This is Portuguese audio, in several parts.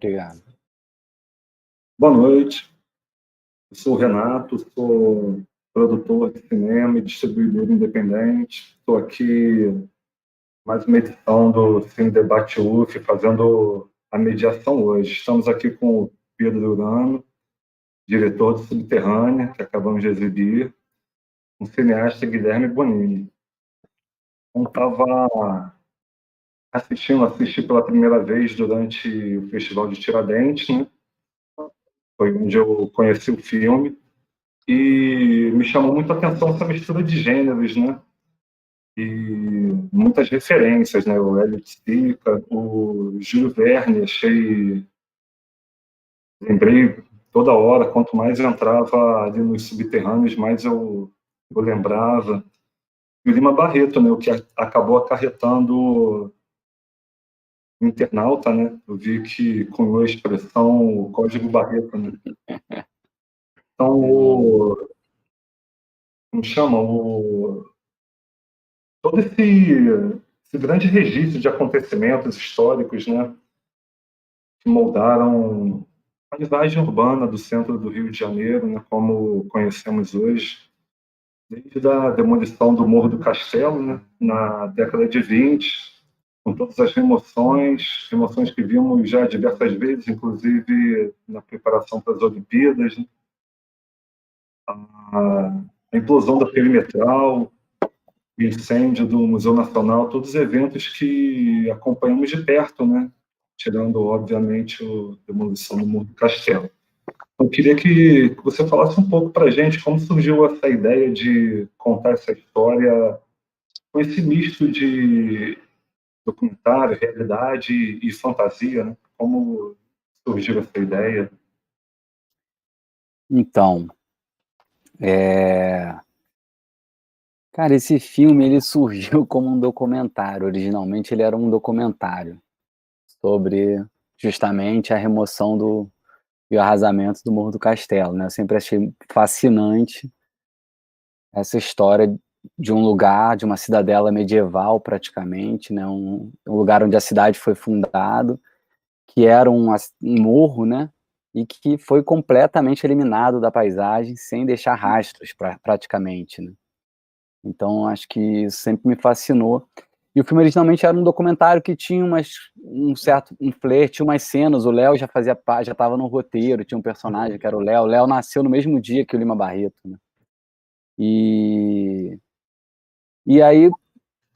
Obrigado. Boa noite, eu sou o Renato, sou produtor de cinema e distribuidor independente. Estou aqui mais uma edição do Cine Debate UF, fazendo a mediação hoje. Estamos aqui com o Pedro Urano, diretor do Subterrânea, que acabamos de exibir, com o cineasta Guilherme Bonini. Eu estava assisti pela primeira vez durante o Festival de Tiradentes, né? Foi onde eu conheci o filme. E me chamou muito a atenção essa mistura de gêneros, né? E muitas referências, né? O Hélio de Sica, o Júlio Verne, lembrei toda hora, quanto mais eu entrava ali nos subterrâneos, mais eu lembrava. E o Lima Barreto, né? O que acabou acarretando o internauta, né? Eu vi que cunhou a expressão o Código Barreto, né? Então, como chama? Todo esse grande registro de acontecimentos históricos, né, que moldaram a paisagem urbana do centro do Rio de Janeiro, né, como conhecemos hoje, desde a demolição do Morro do Castelo, né, na década de 20, com todas as remoções que vimos já diversas vezes, inclusive na preparação para as Olimpíadas, né, a implosão da perimetral, incêndio do Museu Nacional, todos os eventos que acompanhamos de perto, né? Tirando, obviamente, a demolição do Morro do Castelo. Eu queria que você falasse um pouco para a gente como surgiu essa ideia de contar essa história com esse misto de documentário, realidade e fantasia, né? Como surgiu essa ideia? Então, cara, esse filme ele surgiu como um documentário. Originalmente ele era um documentário sobre justamente a remoção e o arrasamento do Morro do Castelo, né? Eu sempre achei fascinante essa história de um lugar, de uma cidadela medieval praticamente, né? Um lugar onde a cidade foi fundado, que era um morro, né? E que foi completamente eliminado da paisagem sem deixar rastros praticamente, né? Então, acho que isso sempre me fascinou. E o filme originalmente era um documentário que tinha um certo flerte, umas cenas. O Léo já estava no roteiro, tinha um personagem que era o Léo. O Léo nasceu no mesmo dia que o Lima Barreto, né? E aí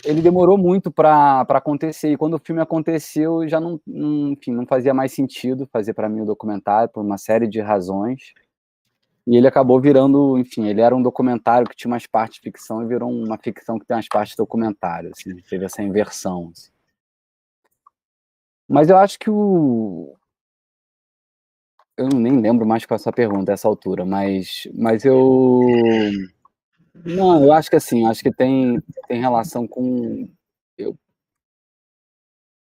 ele demorou muito para acontecer. E quando o filme aconteceu, já enfim, não fazia mais sentido fazer para mim o documentário por uma série de razões. E ele acabou virando, enfim, ele era um documentário que tinha umas partes de ficção e virou uma ficção que tem umas partes de documentário, assim, teve essa inversão. Assim. Mas eu acho que eu nem lembro mais qual é essa pergunta, essa altura, mas não, eu acho que assim, acho que tem relação com eu,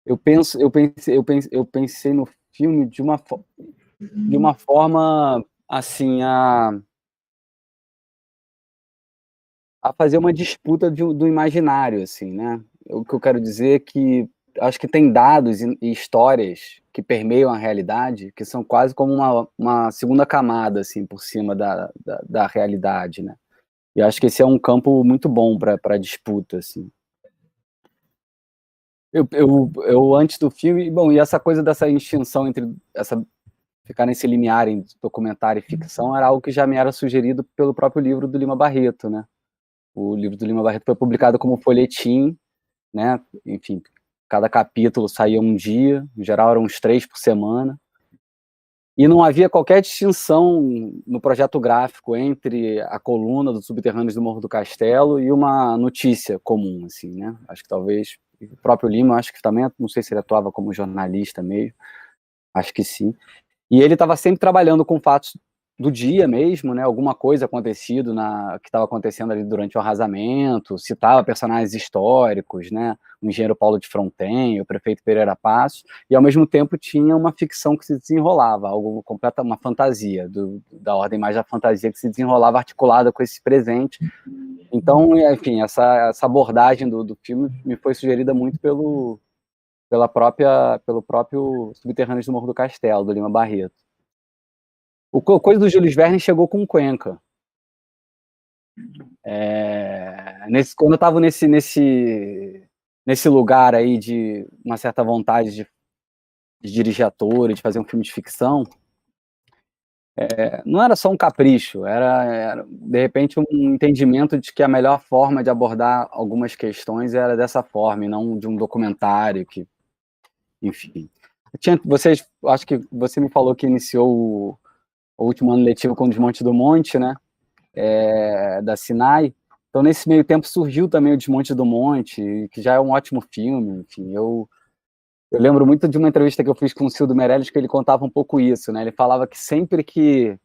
eu pensei no filme de uma forma assim a fazer uma disputa do imaginário, assim, né? O que eu quero dizer é que acho que tem dados e histórias que permeiam a realidade, que são quase como uma segunda camada, assim, por cima da realidade, né? E acho que esse é um campo muito bom para disputa, assim. Eu antes do filme, bom, e essa coisa dessa extinção ficar nesse limiar em documentário e ficção era algo que já me era sugerido pelo próprio livro do Lima Barreto, né? O livro do Lima Barreto foi publicado como folhetim, né? Enfim, cada capítulo saía um dia, em geral eram uns 3 por semana, e não havia qualquer distinção no projeto gráfico entre a coluna dos Subterrâneos do Morro do Castelo e uma notícia comum, assim, né? Acho que talvez o próprio Lima, acho que também, não sei se ele atuava como jornalista mesmo, acho que sim. E ele estava sempre trabalhando com fatos do dia mesmo, né? Alguma coisa acontecido que estava acontecendo ali durante o arrasamento, citava personagens históricos, né? O engenheiro Paulo de Fronten, o prefeito Pereira Passos, e ao mesmo tempo tinha uma ficção que se desenrolava, algo completa, uma fantasia, da ordem mais da fantasia que se desenrolava articulada com esse presente. Então, enfim, essa abordagem do filme me foi sugerida muito pelo próprio Subterrâneos do Morro do Castelo, do Lima Barreto. Coisa do Jules Verne chegou com o Cuenca. Quando eu estava nesse lugar aí de uma certa vontade de dirigir ator, de fazer um filme de ficção, não era só um capricho, era de repente um entendimento de que a melhor forma de abordar algumas questões era dessa forma, e não de um documentário que, enfim. Acho que você me falou que iniciou o último ano letivo com o Desmonte do Monte, né? Da Sinai. Então, nesse meio tempo, surgiu também o Desmonte do Monte, que já é um ótimo filme. Enfim, eu lembro muito de uma entrevista que eu fiz com o Cildo Meirelles, que ele contava um pouco isso, né? Ele falava que sempre que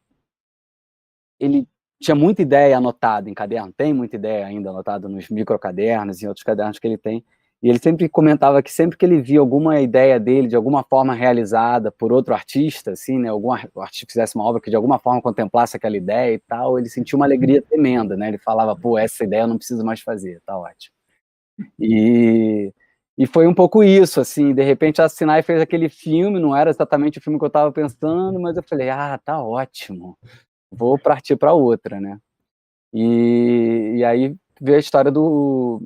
ele tinha muita ideia anotada em caderno, tem muita ideia ainda anotada nos microcadernos e em outros cadernos que ele tem, e ele sempre comentava que sempre que ele via alguma ideia dele de alguma forma realizada por outro artista, assim, né, algum artista que fizesse uma obra que de alguma forma contemplasse aquela ideia e tal, ele sentia uma alegria tremenda, né? Ele falava, pô, essa ideia eu não preciso mais fazer, tá ótimo. E foi um pouco isso, assim, de repente a Sinai fez aquele filme, não era exatamente o filme que eu estava pensando, mas eu falei, tá ótimo, vou partir para outra, né? E aí veio a história do...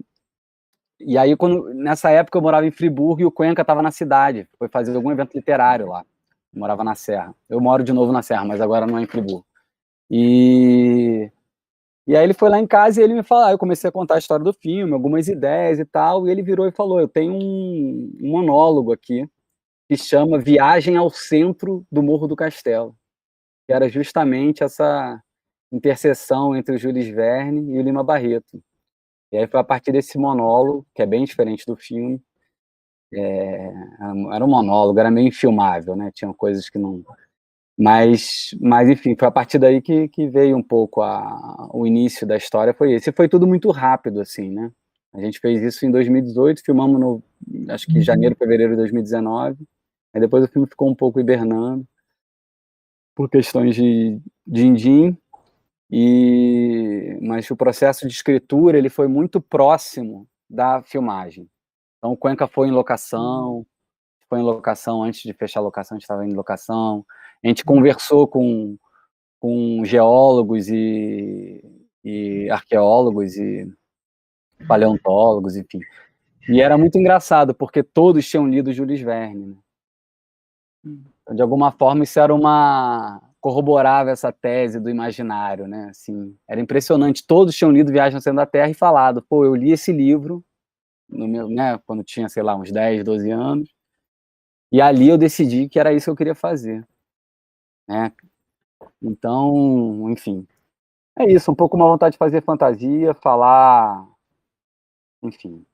E aí, nessa época, eu morava em Friburgo e o Cuenca estava na cidade, foi fazer algum evento literário lá, eu morava na Serra. Eu moro de novo na Serra, mas agora não é em Friburgo. E aí ele foi lá em casa e ele me falou, eu comecei a contar a história do filme, algumas ideias e tal, e ele virou e falou, eu tenho um monólogo aqui, que chama Viagem ao Centro do Morro do Castelo, que era justamente essa interseção entre o Jules Verne e o Lima Barreto. E aí foi a partir desse monólogo, que é bem diferente do filme, era um monólogo, era meio infilmável, né? Tinha coisas que não... Mas enfim, foi a partir daí que veio um pouco o início da história, foi esse. E foi tudo muito rápido, assim, né? A gente fez isso em 2018, filmamos acho que janeiro, fevereiro de 2019, aí depois o filme ficou um pouco hibernando, por questões de din-din, mas o processo de escritura ele foi muito próximo da filmagem. Então o Cuenca foi em locação antes de fechar a locação, a gente estava em locação, a gente conversou com geólogos e arqueólogos e paleontólogos, enfim. E era muito engraçado, porque todos tinham lido Jules Verne, né? Então, de alguma forma, isso era corroborava essa tese do imaginário, né? Assim, era impressionante, todos tinham lido Viagem ao Centro da Terra e falado, pô, eu li esse livro, né, quando tinha, sei lá, uns 10, 12 anos, e ali eu decidi que era isso que eu queria fazer, né? Então, enfim, é isso, um pouco uma vontade de fazer fantasia, enfim,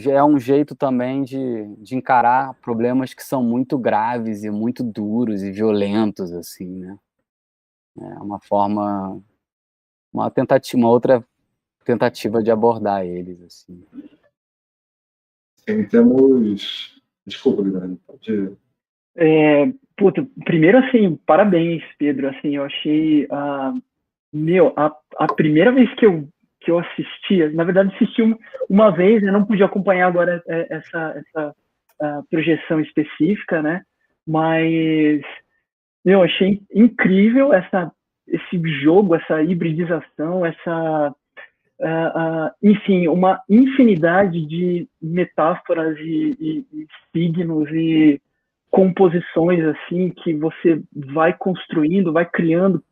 é um jeito também de encarar problemas que são muito graves e muito duros e violentos, assim, né? É uma forma, uma outra tentativa de abordar eles, assim. Sim, temos... Desculpa, Guilherme, pode... Primeiro, assim, parabéns, Pedro, assim, eu achei, a primeira vez que eu assistia, na verdade assisti uma vez, eu não pude acompanhar agora essa projeção específica, né, mas, achei incrível esse jogo, essa hibridização, enfim, uma infinidade de metáforas e signos e composições assim que você vai construindo, vai criando,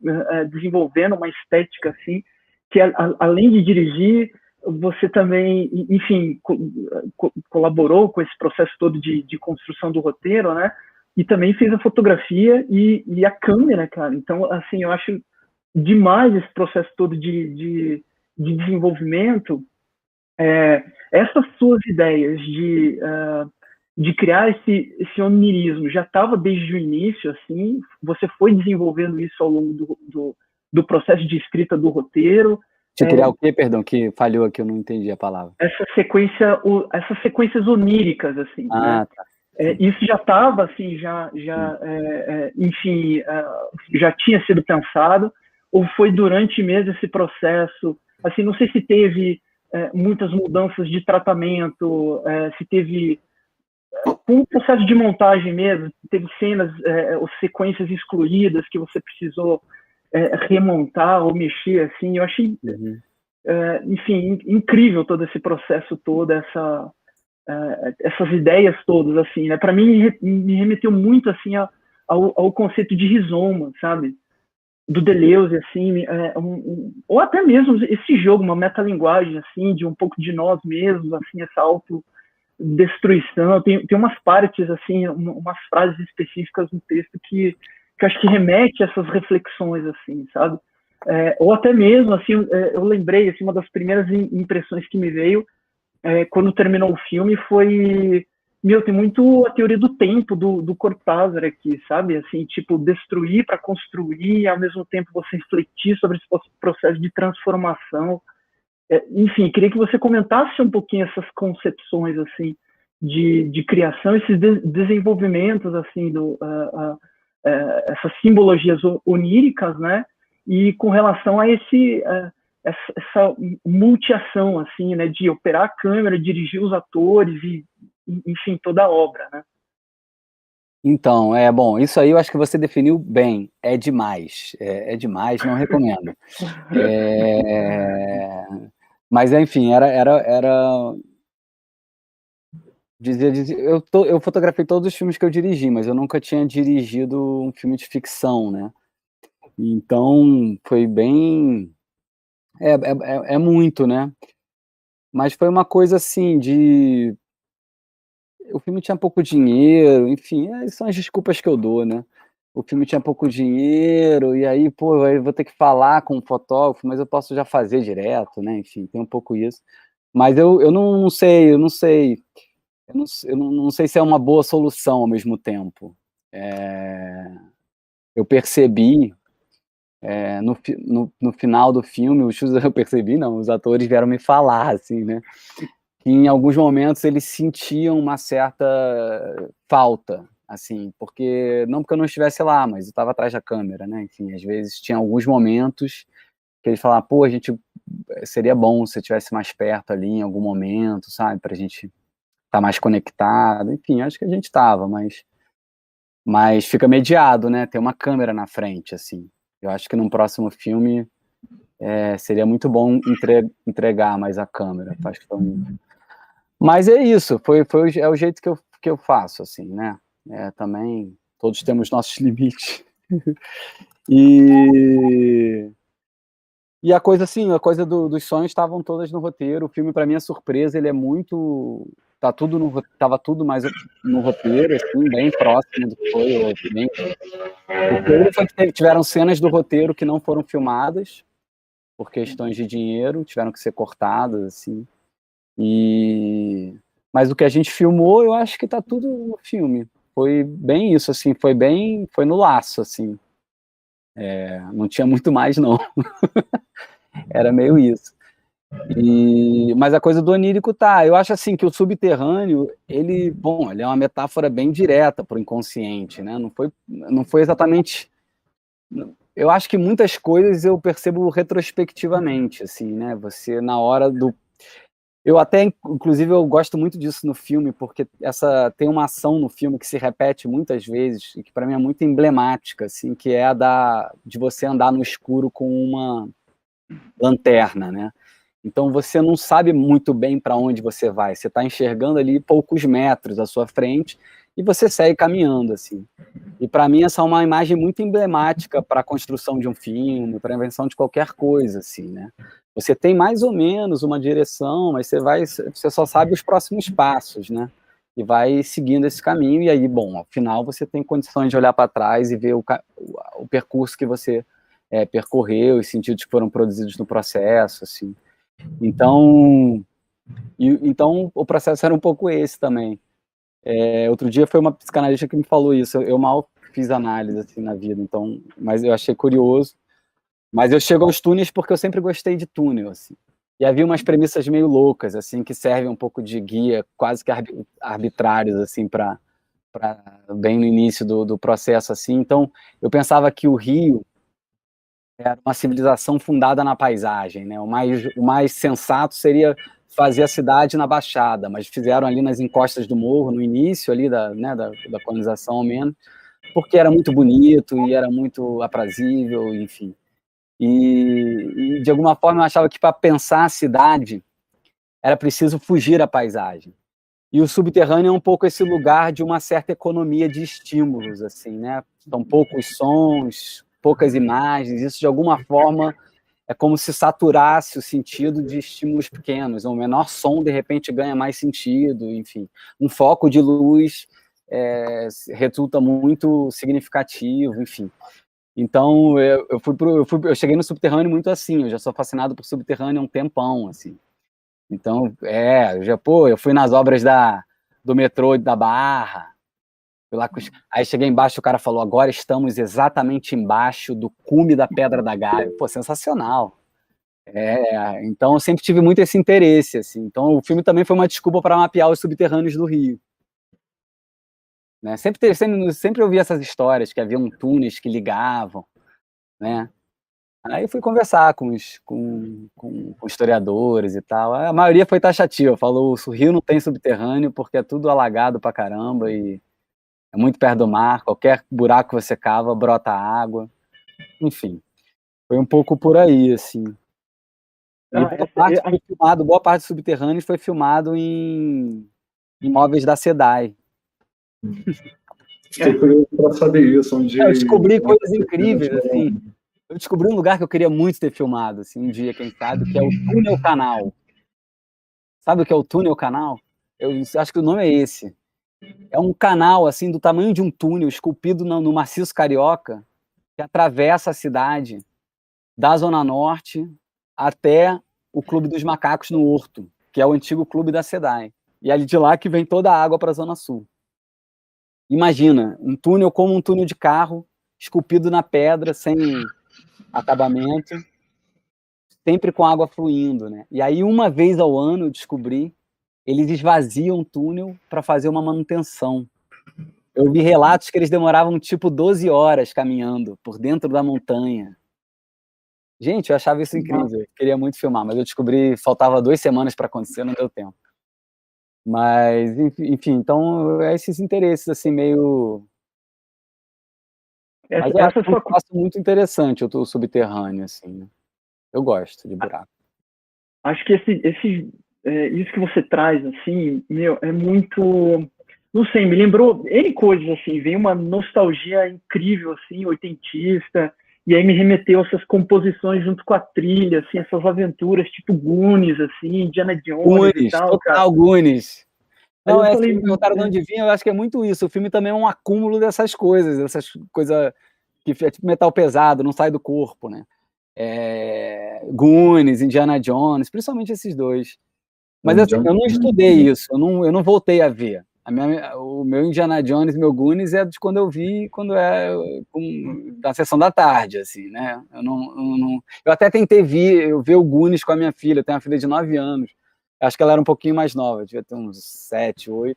desenvolvendo uma estética assim que além de dirigir, você também, enfim, colaborou com esse processo todo de construção do roteiro, né? E também fez a fotografia e a câmera, cara. Então, assim, eu acho demais esse processo todo de desenvolvimento. Essas suas ideias de criar esse onirismo já estava desde o início, assim, você foi desenvolvendo isso ao longo do processo de escrita do roteiro. De criar o quê, perdão, que falhou aqui, eu não entendi a palavra. Essas sequências oníricas, assim, né? Tá. Isso já estava, assim, enfim, já tinha sido pensado, ou foi durante mesmo esse processo, assim, não sei se teve muitas mudanças de tratamento, se teve com o processo de montagem mesmo, teve cenas ou sequências excluídas que você precisou remontar ou mexer, assim, eu achei, enfim, incrível todo esse processo todo, essas ideias todas, assim, né? Para mim me remeteu muito, assim, ao conceito de rizoma, sabe? Do Deleuze, assim, ou até mesmo esse jogo, uma metalinguagem, assim, de um pouco de nós mesmos, assim, essa autodestruição. Tem umas partes, assim, umas frases específicas no texto que eu acho que remete a essas reflexões, assim, sabe? Ou até mesmo, assim, eu lembrei, assim, uma das primeiras impressões que me veio quando terminou o filme foi... tem muito a teoria do tempo do Cortázar aqui, sabe? Assim, tipo, destruir para construir, e ao mesmo tempo você refletir sobre esse processo de transformação. Enfim, queria que você comentasse um pouquinho essas concepções, assim, de criação, esses desenvolvimentos, assim, essas simbologias oníricas, né? E com relação a essa multiação, assim, né? De operar a câmera, dirigir os atores e, enfim, toda a obra, né? Então, bom, isso aí eu acho que você definiu bem, é demais, não recomendo. Mas, enfim, eu fotografei todos os filmes que eu dirigi, mas eu nunca tinha dirigido um filme de ficção, né? Então, foi bem... É muito, né? Mas foi uma coisa assim o filme tinha pouco dinheiro, enfim, são as desculpas que eu dou, né? O filme tinha pouco dinheiro, e aí, pô, eu vou ter que falar com o fotógrafo, mas eu posso já fazer direto, né? Enfim, tem um pouco isso. Mas eu não sei, não sei se é uma boa solução ao mesmo tempo. Eu percebi, no final do filme, eu percebi, não, os atores vieram me falar, assim, né? Que em alguns momentos eles sentiam uma certa falta, assim, porque eu não estivesse lá, mas eu estava atrás da câmera, né? Enfim, às vezes tinha alguns momentos que eles falavam, pô, seria bom se eu estivesse mais perto ali em algum momento, sabe, pra gente estar mais conectado. Enfim, acho que a gente estava, mas fica mediado, né? Ter uma câmera na frente, assim. Eu acho que num próximo filme seria muito bom entregar mais a câmera. Acho que Mas é isso, é o jeito que eu faço, assim, né? Também, todos temos nossos limites. E a coisa, assim, dos sonhos estavam todas no roteiro. O filme, para minha surpresa, ele é muito... Tava tudo mais no roteiro, assim, bem próximo do que foi. O que foi que tiveram cenas do roteiro que não foram filmadas, por questões de dinheiro, tiveram que ser cortadas, assim. Mas o que a gente filmou, eu acho que tá tudo no filme. Foi bem isso, assim, foi no laço, assim. Não tinha muito mais, não. Era meio isso. Mas a coisa do onírico eu acho assim que o subterrâneo, ele é uma metáfora bem direta para o inconsciente, né? Não foi exatamente... Eu acho que muitas coisas eu percebo retrospectivamente, assim, né? Você, na hora do... Eu até, inclusive, eu gosto muito disso no filme, porque tem uma ação no filme que se repete muitas vezes, e que para mim é muito emblemática, assim, que é de você andar no escuro com uma lanterna, né? Então você não sabe muito bem para onde você vai, você está enxergando ali poucos metros à sua frente e você segue caminhando, assim. E para mim essa é uma imagem muito emblemática para a construção de um filme, para a invenção de qualquer coisa, assim, né? Você tem mais ou menos uma direção, mas você só sabe os próximos passos, né? E vai seguindo esse caminho, e aí, bom, ao final você tem condições de olhar para trás e ver o percurso que você percorreu, os sentidos que foram produzidos no processo, assim. Então o processo era um pouco esse também. Outro dia foi uma psicanalista que me falou isso, eu mal fiz análise assim, na vida, então, mas eu achei curioso. Mas eu chego aos túneis porque eu sempre gostei de túnel, assim. E havia umas premissas meio loucas, assim, que servem um pouco de guia, quase que arbitrários, assim, para bem no início do processo, assim. Então, eu pensava que o Rio era uma civilização fundada na paisagem, né? O mais sensato seria fazer a cidade na Baixada, mas fizeram ali nas encostas do morro, no início ali da colonização, ao menos, porque era muito bonito e era muito aprazível, enfim. E de alguma forma eu achava que para pensar a cidade era preciso fugir à paisagem. E o subterrâneo é um pouco esse lugar de uma certa economia de estímulos, assim, né? São poucos sons, poucas imagens, isso de alguma forma é como se saturasse o sentido de estímulos pequenos. O menor som, de repente, ganha mais sentido, enfim. Um foco de luz resulta muito significativo, enfim. Então, eu cheguei no subterrâneo muito assim, eu já sou fascinado por subterrâneo há um tempão, assim. Então, eu fui nas obras do metrô da Barra, aí cheguei embaixo, o cara falou, agora estamos exatamente embaixo do cume da Pedra da Gávea. Pô, sensacional. Então eu sempre tive muito esse interesse, assim. Então o filme também foi uma desculpa para mapear os subterrâneos do Rio. Né? Sempre ouvi essas histórias, que haviam túneis que ligavam, né? Aí eu fui conversar com historiadores e tal. A maioria foi taxativa, falou, o Rio não tem subterrâneo porque é tudo alagado pra caramba e é muito perto do mar, qualquer buraco que você cava, brota água. Enfim, foi um pouco por aí, assim. Boa parte do subterrâneo foi filmado em imóveis da SEDAI. Fiquei curioso para saber isso. Eu descobri coisas incríveis, assim. Eu descobri um lugar que eu queria muito ter filmado, assim, um dia, quem sabe, que é o Túnel Canal. Sabe o que é o Túnel Canal? Eu acho que o nome é esse. É um canal, assim, do tamanho de um túnel, esculpido no maciço carioca, que atravessa a cidade da Zona Norte até o Clube dos Macacos no Horto, que é o antigo clube da SEDAI. E é de lá que vem toda a água para a Zona Sul. Imagina, um túnel como um túnel de carro, esculpido na pedra, sem acabamento, sempre com água fluindo, né? E aí, uma vez ao ano, eu descobri, eles esvaziam o túnel para fazer uma manutenção. Eu vi relatos que eles demoravam, tipo, 12 horas caminhando por dentro da montanha. Gente, eu achava isso incrível, eu queria muito filmar, mas eu descobri, faltava 2 semanas para acontecer, não deu tempo. Mas, enfim, então, esses interesses, assim, meio... Mas eu acho um espaço muito interessante, o subterrâneo, assim. Eu gosto de buraco. Acho que isso que você traz, assim, meu, é muito... Não sei, me lembrou N coisas, assim, veio uma nostalgia incrível, assim, oitentista, e aí me remeteu a essas composições junto com a trilha, assim, essas aventuras, tipo Goonies, assim, Indiana Jones Goonies, e tal, total, cara. Goonies. Não, eu falei, me perguntaram de onde vinha, eu acho que é muito isso. O filme também é um acúmulo dessas coisas que é tipo metal pesado, não sai do corpo, né? Goonies, Indiana Jones, principalmente esses dois. Mas assim, eu não estudei isso, eu não voltei a ver. O meu Indiana Jones, meu Goonies é de quando eu vi, da sessão da tarde, assim, né? Eu até tentei ver o Goonies com a minha filha, eu tenho uma filha de 9 anos. Acho que ela era um pouquinho mais nova, devia ter uns 7, 8.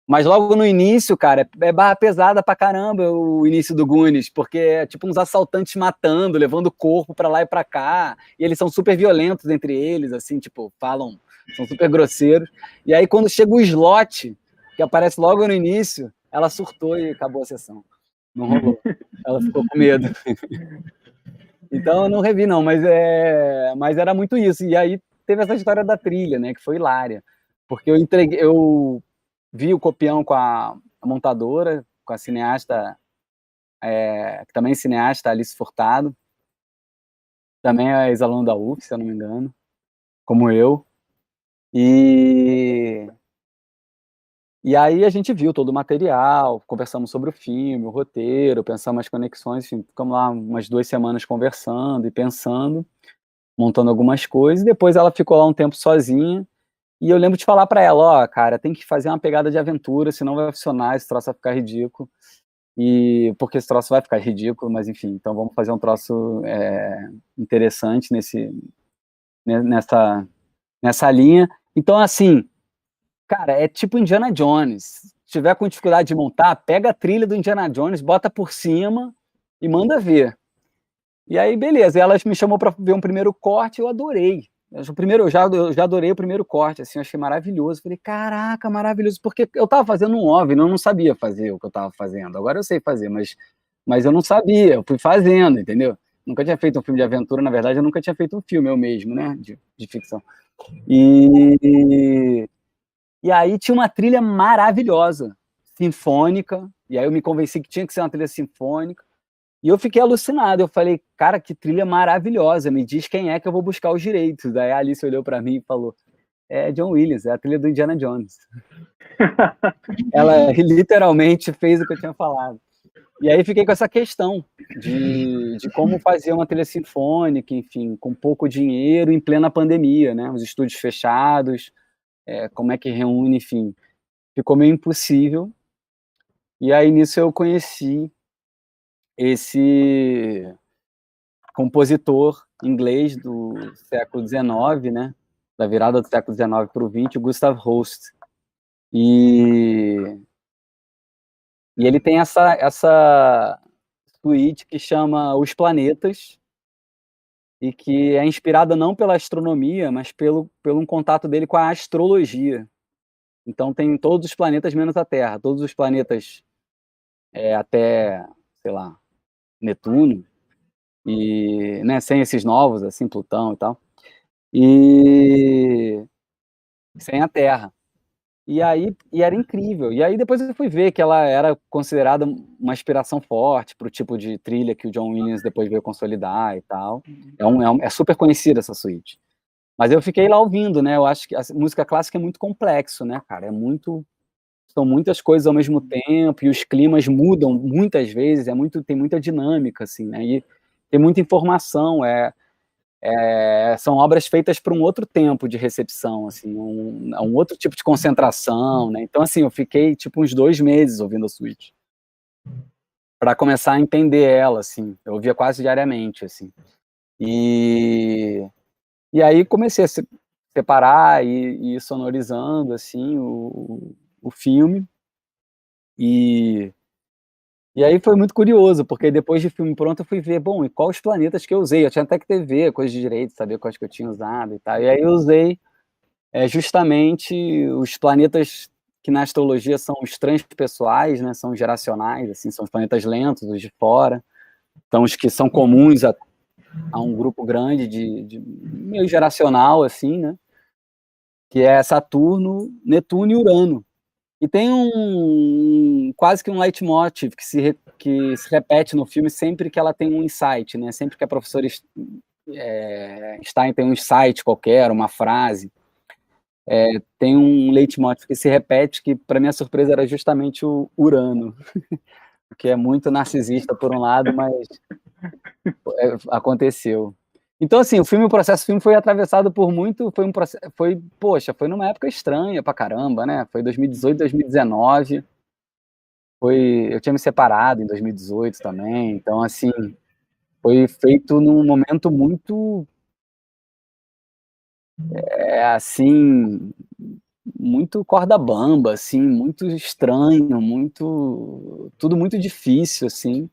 Mas logo no início, cara, é barra pesada pra caramba o início do Goonies, porque é tipo uns assaltantes matando, levando o corpo pra lá e pra cá, e eles são super violentos entre eles, assim, tipo, são super grosseiros. E aí quando chega o Slot, que aparece logo no início, ela surtou e acabou a sessão. Não rolou. Ela ficou com medo. Então eu não revi não, mas era muito isso. E aí teve essa história da trilha, né, que foi hilária, porque eu vi o Copião com a montadora, com a cineasta, que também é cineasta, Alice Furtado, também é ex-aluno da UF, se eu não me engano, como eu, e aí a gente viu todo o material, conversamos sobre o filme, o roteiro, pensamos as conexões, enfim, ficamos lá umas 2 semanas conversando e pensando, montando algumas coisas, e depois ela ficou lá um tempo sozinha. E eu lembro de falar para ela, cara, tem que fazer uma pegada de aventura, senão vai funcionar, esse troço vai ficar ridículo. Porque esse troço vai ficar ridículo, mas enfim, então vamos fazer um troço interessante nessa linha. Então, assim, cara, é tipo Indiana Jones. Se tiver com dificuldade de montar, pega a trilha do Indiana Jones, bota por cima e manda ver. E aí, beleza, ela me chamou para ver um primeiro corte, eu adorei. Eu já adorei o primeiro corte, assim, eu achei maravilhoso. Falei, caraca, maravilhoso, porque eu tava fazendo um OVNI, eu não sabia fazer o que eu tava fazendo. Agora eu sei fazer, mas eu não sabia, eu fui fazendo, entendeu? Nunca tinha feito um filme de aventura, na verdade, eu nunca tinha feito um filme eu mesmo, né, de ficção. E aí tinha uma trilha maravilhosa, sinfônica, e aí eu me convenci que tinha que ser uma trilha sinfônica, e eu fiquei alucinado, eu falei, cara, que trilha maravilhosa, me diz quem é que eu vou buscar os direitos. Daí a Alice olhou para mim e falou, é John Williams, é a trilha do Indiana Jones. Ela literalmente fez o que eu tinha falado. E aí fiquei com essa questão de como fazer uma trilha sinfônica, enfim, com pouco dinheiro, em plena pandemia, né? Os estúdios fechados, como é que reúne, enfim. Ficou meio impossível. E aí nisso eu conheci esse compositor inglês do século XIX, né? Da virada do século XIX para o XX, o Gustav Holst. E ele tem essa suíte que chama Os Planetas, e que é inspirada não pela astronomia, mas pelo um contato dele com a astrologia. Então tem todos os planetas menos a Terra, todos os planetas até, sei lá, Netuno, e, né, sem esses novos, assim, Plutão e tal, e sem a Terra. E era incrível. E aí depois eu fui ver que ela era considerada uma inspiração forte para o tipo de trilha que o John Williams depois veio consolidar e tal. É super conhecida essa suíte. Mas eu fiquei lá ouvindo, né? Eu acho que a música clássica é muito complexo, né, cara? São muitas coisas ao mesmo tempo, e os climas mudam muitas vezes, tem muita dinâmica, assim, né? E tem muita informação, são obras feitas para um outro tempo de recepção, assim, um outro tipo de concentração, né? Então, assim, eu fiquei tipo uns 2 meses ouvindo a suíte para começar a entender ela, assim. Eu ouvia quase diariamente, assim. E aí comecei a separar e ir sonorizando, assim, o filme. E aí foi muito curioso, porque depois de filme pronto eu fui ver, bom, e quais os planetas que eu usei? Eu tinha até que ter ver coisa de direito, saber quais que eu tinha usado e tal. E aí eu usei justamente os planetas que na astrologia são os transpessoais, né? São geracionais, assim, são os planetas lentos, os de fora. Então os que são comuns a um grupo grande de meio geracional, assim, né? Que é Saturno, Netuno e Urano. E tem quase que um leitmotiv que se repete no filme sempre que ela tem um insight, né? Sempre que a professora Stein tem um insight qualquer, uma frase, tem um leitmotiv que se repete, que para minha surpresa era justamente o Urano, que é muito narcisista por um lado, mas aconteceu. Então, assim, o processo do filme foi atravessado por muito, foi numa época estranha pra caramba, né? Foi 2018, 2019, eu tinha me separado em 2018 também, então, assim, foi feito num momento muito, assim, muito corda bamba, assim, muito estranho, tudo muito difícil, assim,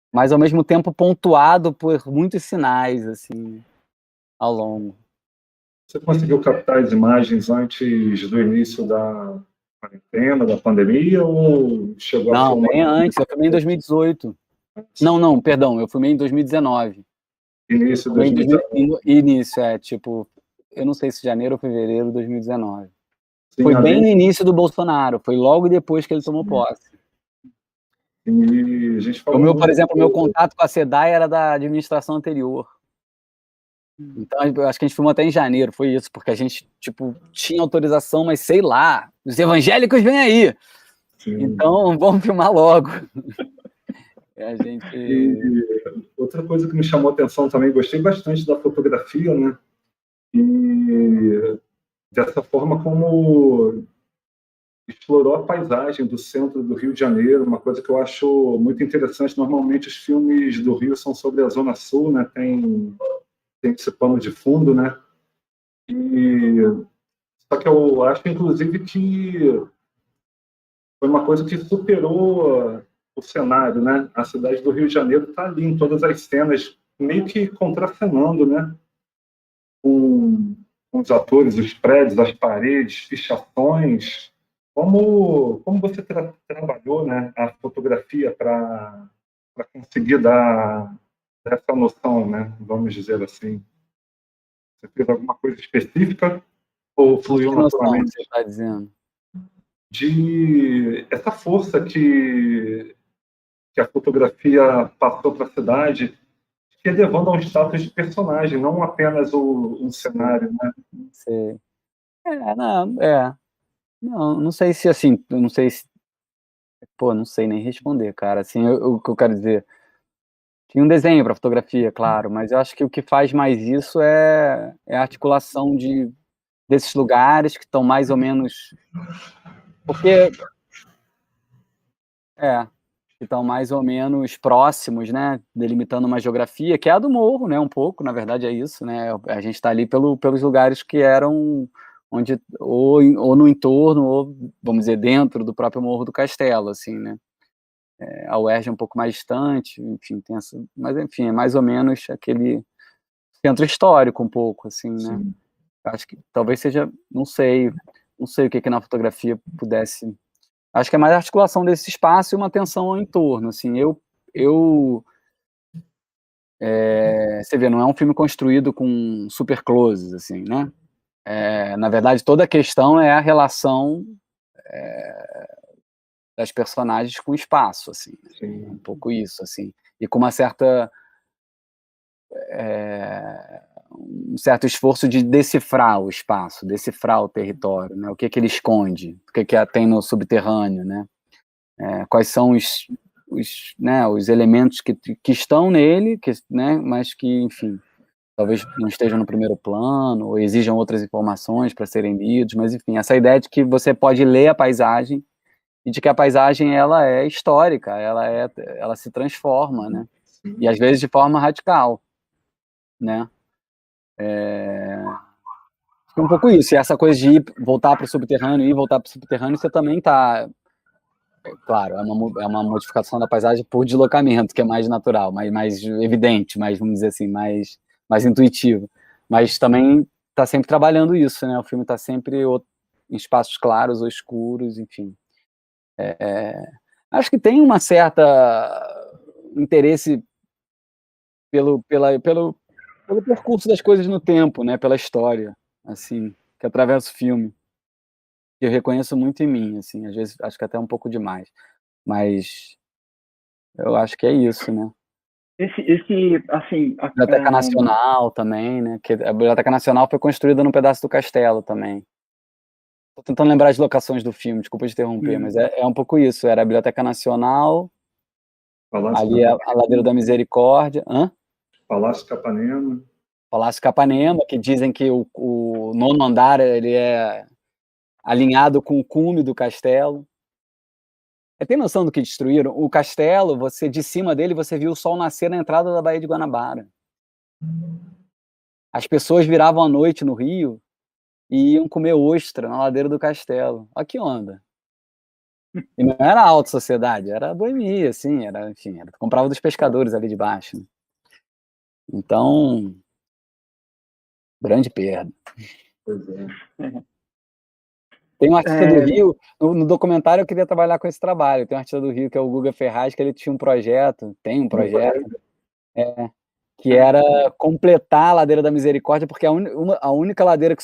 mas ao mesmo tempo pontuado por muitos sinais, assim, ao longo. Você conseguiu captar as imagens antes do início da quarentena, da pandemia, ou chegou a Não, filmar? bem antes, eu filmei em 2018. Não, perdão, eu filmei em 2019. Início de Filmei em 2019. início, tipo, eu não sei se janeiro ou fevereiro de 2019. Sim, Foi bem além, no início do Bolsonaro, foi logo depois que ele tomou posse. e a gente falou Por muito. exemplo, o meu contato com a SEDAI era da administração anterior. Então, eu acho que a gente filmou até em janeiro, foi isso, porque a gente, tipo, tinha autorização, mas sei lá, os evangélicos vêm aí. Sim. Então, vamos filmar logo. E outra coisa que me chamou a atenção também, gostei bastante da fotografia, né? E dessa forma como explorou a paisagem do centro do Rio de Janeiro, uma coisa que eu acho muito interessante. Normalmente os filmes do Rio são sobre a Zona Sul, né? Tem esse pano de fundo, né? Só que eu acho, inclusive, que foi uma coisa que superou o cenário, né? A cidade do Rio de Janeiro está ali em todas as cenas, meio que contracenando, né? Com os atores, os prédios, as paredes, fichações. Como você trabalhou, né, a fotografia para conseguir dar essa noção, né? Vamos dizer assim. Você fez alguma coisa específica ou fluiu Que noção que você naturalmente? está dizendo? De essa força que a fotografia passou para a cidade, que elevando ao status de personagem, não apenas um cenário, né? Você... não sei se assim, eu não sei se, pô, não sei nem responder, cara. Assim, o que eu quero dizer, tinha um desenho para fotografia, claro, mas eu acho que o que faz mais isso é a articulação desses lugares que estão mais ou menos, porque que estão mais ou menos próximos, né, delimitando uma geografia que é a do morro, né, um pouco, na verdade é isso, né, a gente está ali pelos lugares que eram onde ou no entorno ou, vamos dizer, dentro do próprio Morro do Castelo, assim, né. A UERJ é um pouco mais distante, enfim, tem essa, mas enfim, é mais ou menos aquele centro histórico um pouco, assim, né. Sim. Acho que talvez seja, não sei o que na fotografia pudesse, acho que é mais a articulação desse espaço e uma atenção ao entorno, assim, eu você vê, não é um filme construído com super closes, assim, né, na verdade toda a questão é a relação, das personagens com o espaço, assim, é um Sim. pouco isso, assim, e com uma certa, um certo esforço de decifrar o espaço, decifrar o território, né, o que ele esconde, o que tem no subterrâneo, né, quais são né, os elementos que estão nele, né, mas que, enfim, talvez não estejam no primeiro plano, ou exijam outras informações para serem lidos, mas enfim, essa ideia de que você pode ler a paisagem, e de que a paisagem ela é histórica, ela se transforma, né, e às vezes de forma radical, né. É um pouco isso, e essa coisa de voltar para o subterrâneo, voltar para o subterrâneo, você também está, claro, é uma modificação da paisagem por deslocamento, que é mais natural, mais evidente, mais, vamos dizer assim, mais intuitivo. Mas também está sempre trabalhando isso, né? O filme está sempre em espaços claros ou escuros, enfim. Acho que tem uma certa interesse pelo percurso das coisas no tempo, né? Pela história, assim, que atravessa o filme. Que eu reconheço muito em mim, assim, às vezes acho que até um pouco demais, mas eu acho que é isso, né. Assim, Biblioteca Nacional também, né, que a Biblioteca Nacional foi construída num pedaço do castelo também. Tô tentando lembrar as locações do filme, desculpa te interromper, mas é um pouco isso, era a Biblioteca Nacional, Palácio ali a Ladeira da Misericórdia, Palácio Capanema. Palácio Capanema, que dizem que o 9º andar ele é alinhado com o cume do castelo. Tem noção do que destruíram? O castelo, você de cima dele, você viu o sol nascer na entrada da Baía de Guanabara. As pessoas viravam à noite no Rio e iam comer ostra na ladeira do castelo. Olha que onda. E não era alta sociedade, era boemia, assim, enfim, comprava dos pescadores ali de baixo, né. Então, grande perda. Pois é. Tem um artista do Rio, no documentário eu queria trabalhar com esse trabalho, tem um artista do Rio que é o Guga Ferraz, que ele tinha um projeto, tem um projeto, que era completar a Ladeira da Misericórdia, porque a única ladeira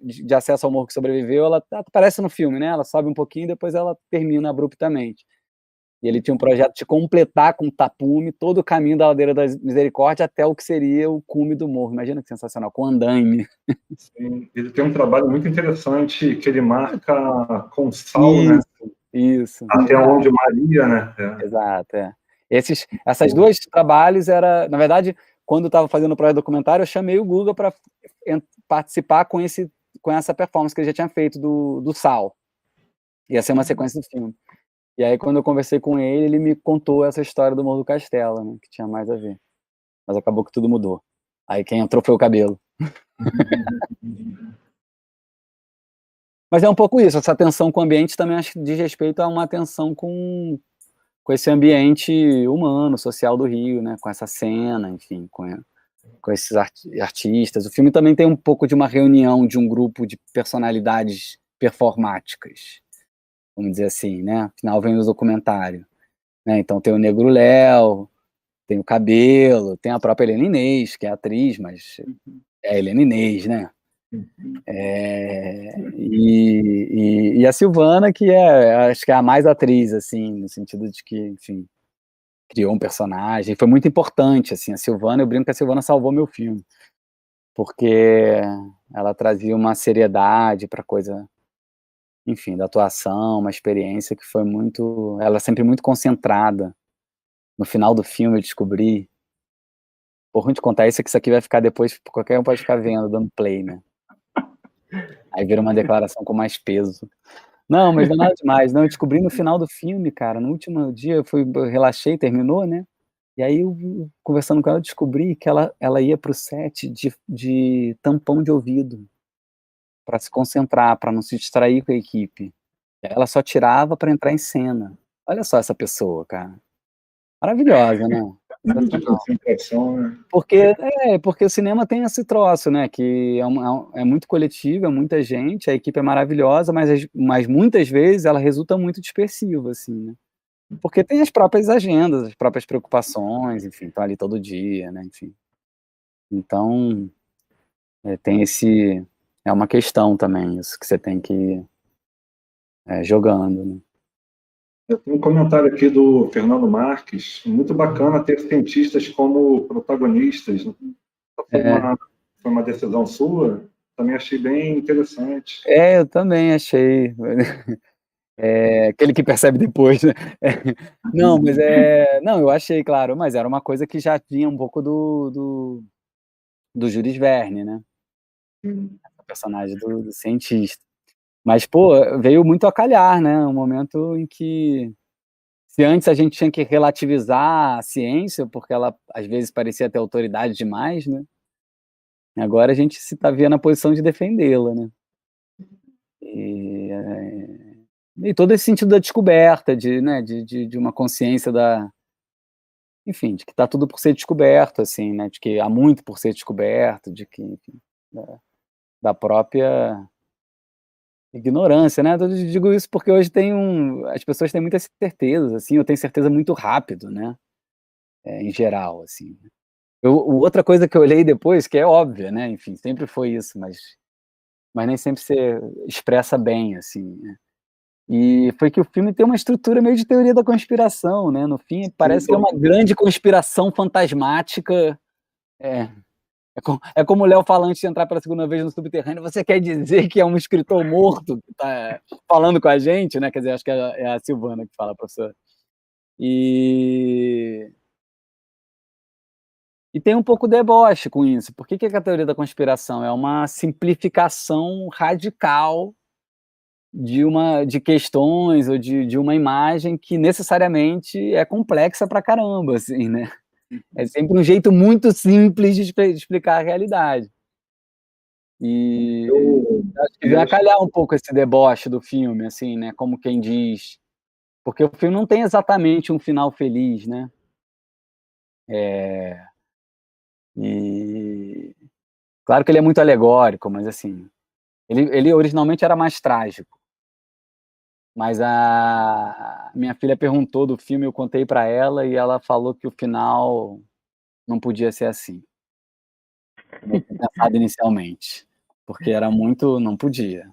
de acesso ao morro que sobreviveu, ela aparece no filme, né, ela sobe um pouquinho e depois ela termina abruptamente. E ele tinha um projeto de completar com tapume todo o caminho da Ladeira da Misericórdia até o que seria o cume do morro. Imagina que sensacional, com andaime. Sim, ele tem um trabalho muito interessante que ele marca com sal, né? Isso. Até onde Maria, né? Exato, essas duas trabalhos era, na verdade, quando eu estava fazendo o projeto documentário, eu chamei o Guga para participar com essa performance que ele já tinha feito do Sal. Ia ser uma sequência do filme. E aí, quando eu conversei com ele, ele me contou essa história do Morro do Castelo, né, que tinha mais a ver. Mas acabou que tudo mudou. Aí quem entrou foi o cabelo. Mas é um pouco isso, essa tensão com o ambiente também acho que diz respeito a uma tensão com com esse ambiente humano, social do Rio, né? Com essa cena, enfim, com esses artistas. O filme também tem um pouco de uma reunião de um grupo de personalidades performáticas, vamos dizer assim, né? Afinal, vem o documentário, né? Então tem o Negro Léo, tem o Cabelo, tem a própria Helena Inês, que é atriz, mas é a Helena Inês, né? E a Silvana, que acho que é a mais atriz, assim, no sentido de que, enfim, criou um personagem, foi muito importante, assim, a Silvana, eu brinco que a Silvana salvou meu filme, porque ela trazia uma seriedade para coisa, enfim, da atuação, uma experiência que foi muito, ela sempre muito concentrada. No final do filme eu descobri, por ruim de contar isso, é que isso aqui vai ficar depois, qualquer um pode ficar vendo, dando play, né? Aí vira uma declaração com mais peso. Não, mas não é nada demais. Não, eu descobri no final do filme, cara, no último dia eu relaxei, terminou, né? E aí, conversando com ela, eu descobri que ela ia pro set de tampão de ouvido, para se concentrar, para não se distrair com a equipe. Ela só tirava para entrar em cena. Olha só essa pessoa, cara. Maravilhosa, né? Nível de concentração, né? Porque o cinema tem esse troço, né? Que é muito coletivo, é muita gente, a equipe é maravilhosa, mas muitas vezes ela resulta muito dispersiva, assim, né? Porque tem as próprias agendas, as próprias preocupações, enfim, estão ali todo dia, né? Enfim. Então, tem esse... É uma questão também, isso que você tem que ir jogando, né? Eu tenho um comentário aqui do Fernando Marques, muito bacana ter cientistas como protagonistas, né? Foi uma decisão sua, também achei bem interessante. Eu também achei. Aquele que percebe depois, né? Não, mas não, eu achei, claro, mas era uma coisa que já vinha um pouco do Jules Verne, né? O personagem do cientista. Mas, pô, veio muito a calhar, né? Um momento em que, se antes a gente tinha que relativizar a ciência, porque ela às vezes parecia ter autoridade demais, né? Agora a gente se tá vendo na posição de defendê-la, né? E todo esse sentido da descoberta, né, de uma consciência enfim, de que está tudo por ser descoberto, assim, né, de que há muito por ser descoberto, de que, enfim, da própria ignorância, né? Eu digo isso porque hoje as pessoas têm muitas certezas, assim, eu tenho certeza muito rápido, né, em geral, assim. Outra coisa que eu olhei depois, que é óbvia, né, enfim, sempre foi isso, mas nem sempre você expressa bem, assim, né? E foi que o filme tem uma estrutura meio de teoria da conspiração, né? No fim, parece que é uma grande conspiração fantasmática. É como o Léo fala antes de entrar pela segunda vez no subterrâneo. Você quer dizer que é um escritor morto que está falando com a gente, né? Quer dizer, acho que é a Silvana que fala, professor. E tem um pouco de deboche com isso. Por que é a teoria da conspiração? É uma simplificação radical de questões ou de uma imagem que necessariamente é complexa pra caramba, assim, né? É sempre um jeito muito simples de explicar a realidade. E acho que vem a calhar um pouco esse deboche do filme, assim, né? Como quem diz... Porque o filme não tem exatamente um final feliz, né? E claro que ele é muito alegórico, mas assim... Ele originalmente era mais trágico. Mas a minha filha perguntou do filme, eu contei para ela e ela falou que o final não podia ser assim. Como eu tinha pensado inicialmente, porque era muito, não podia.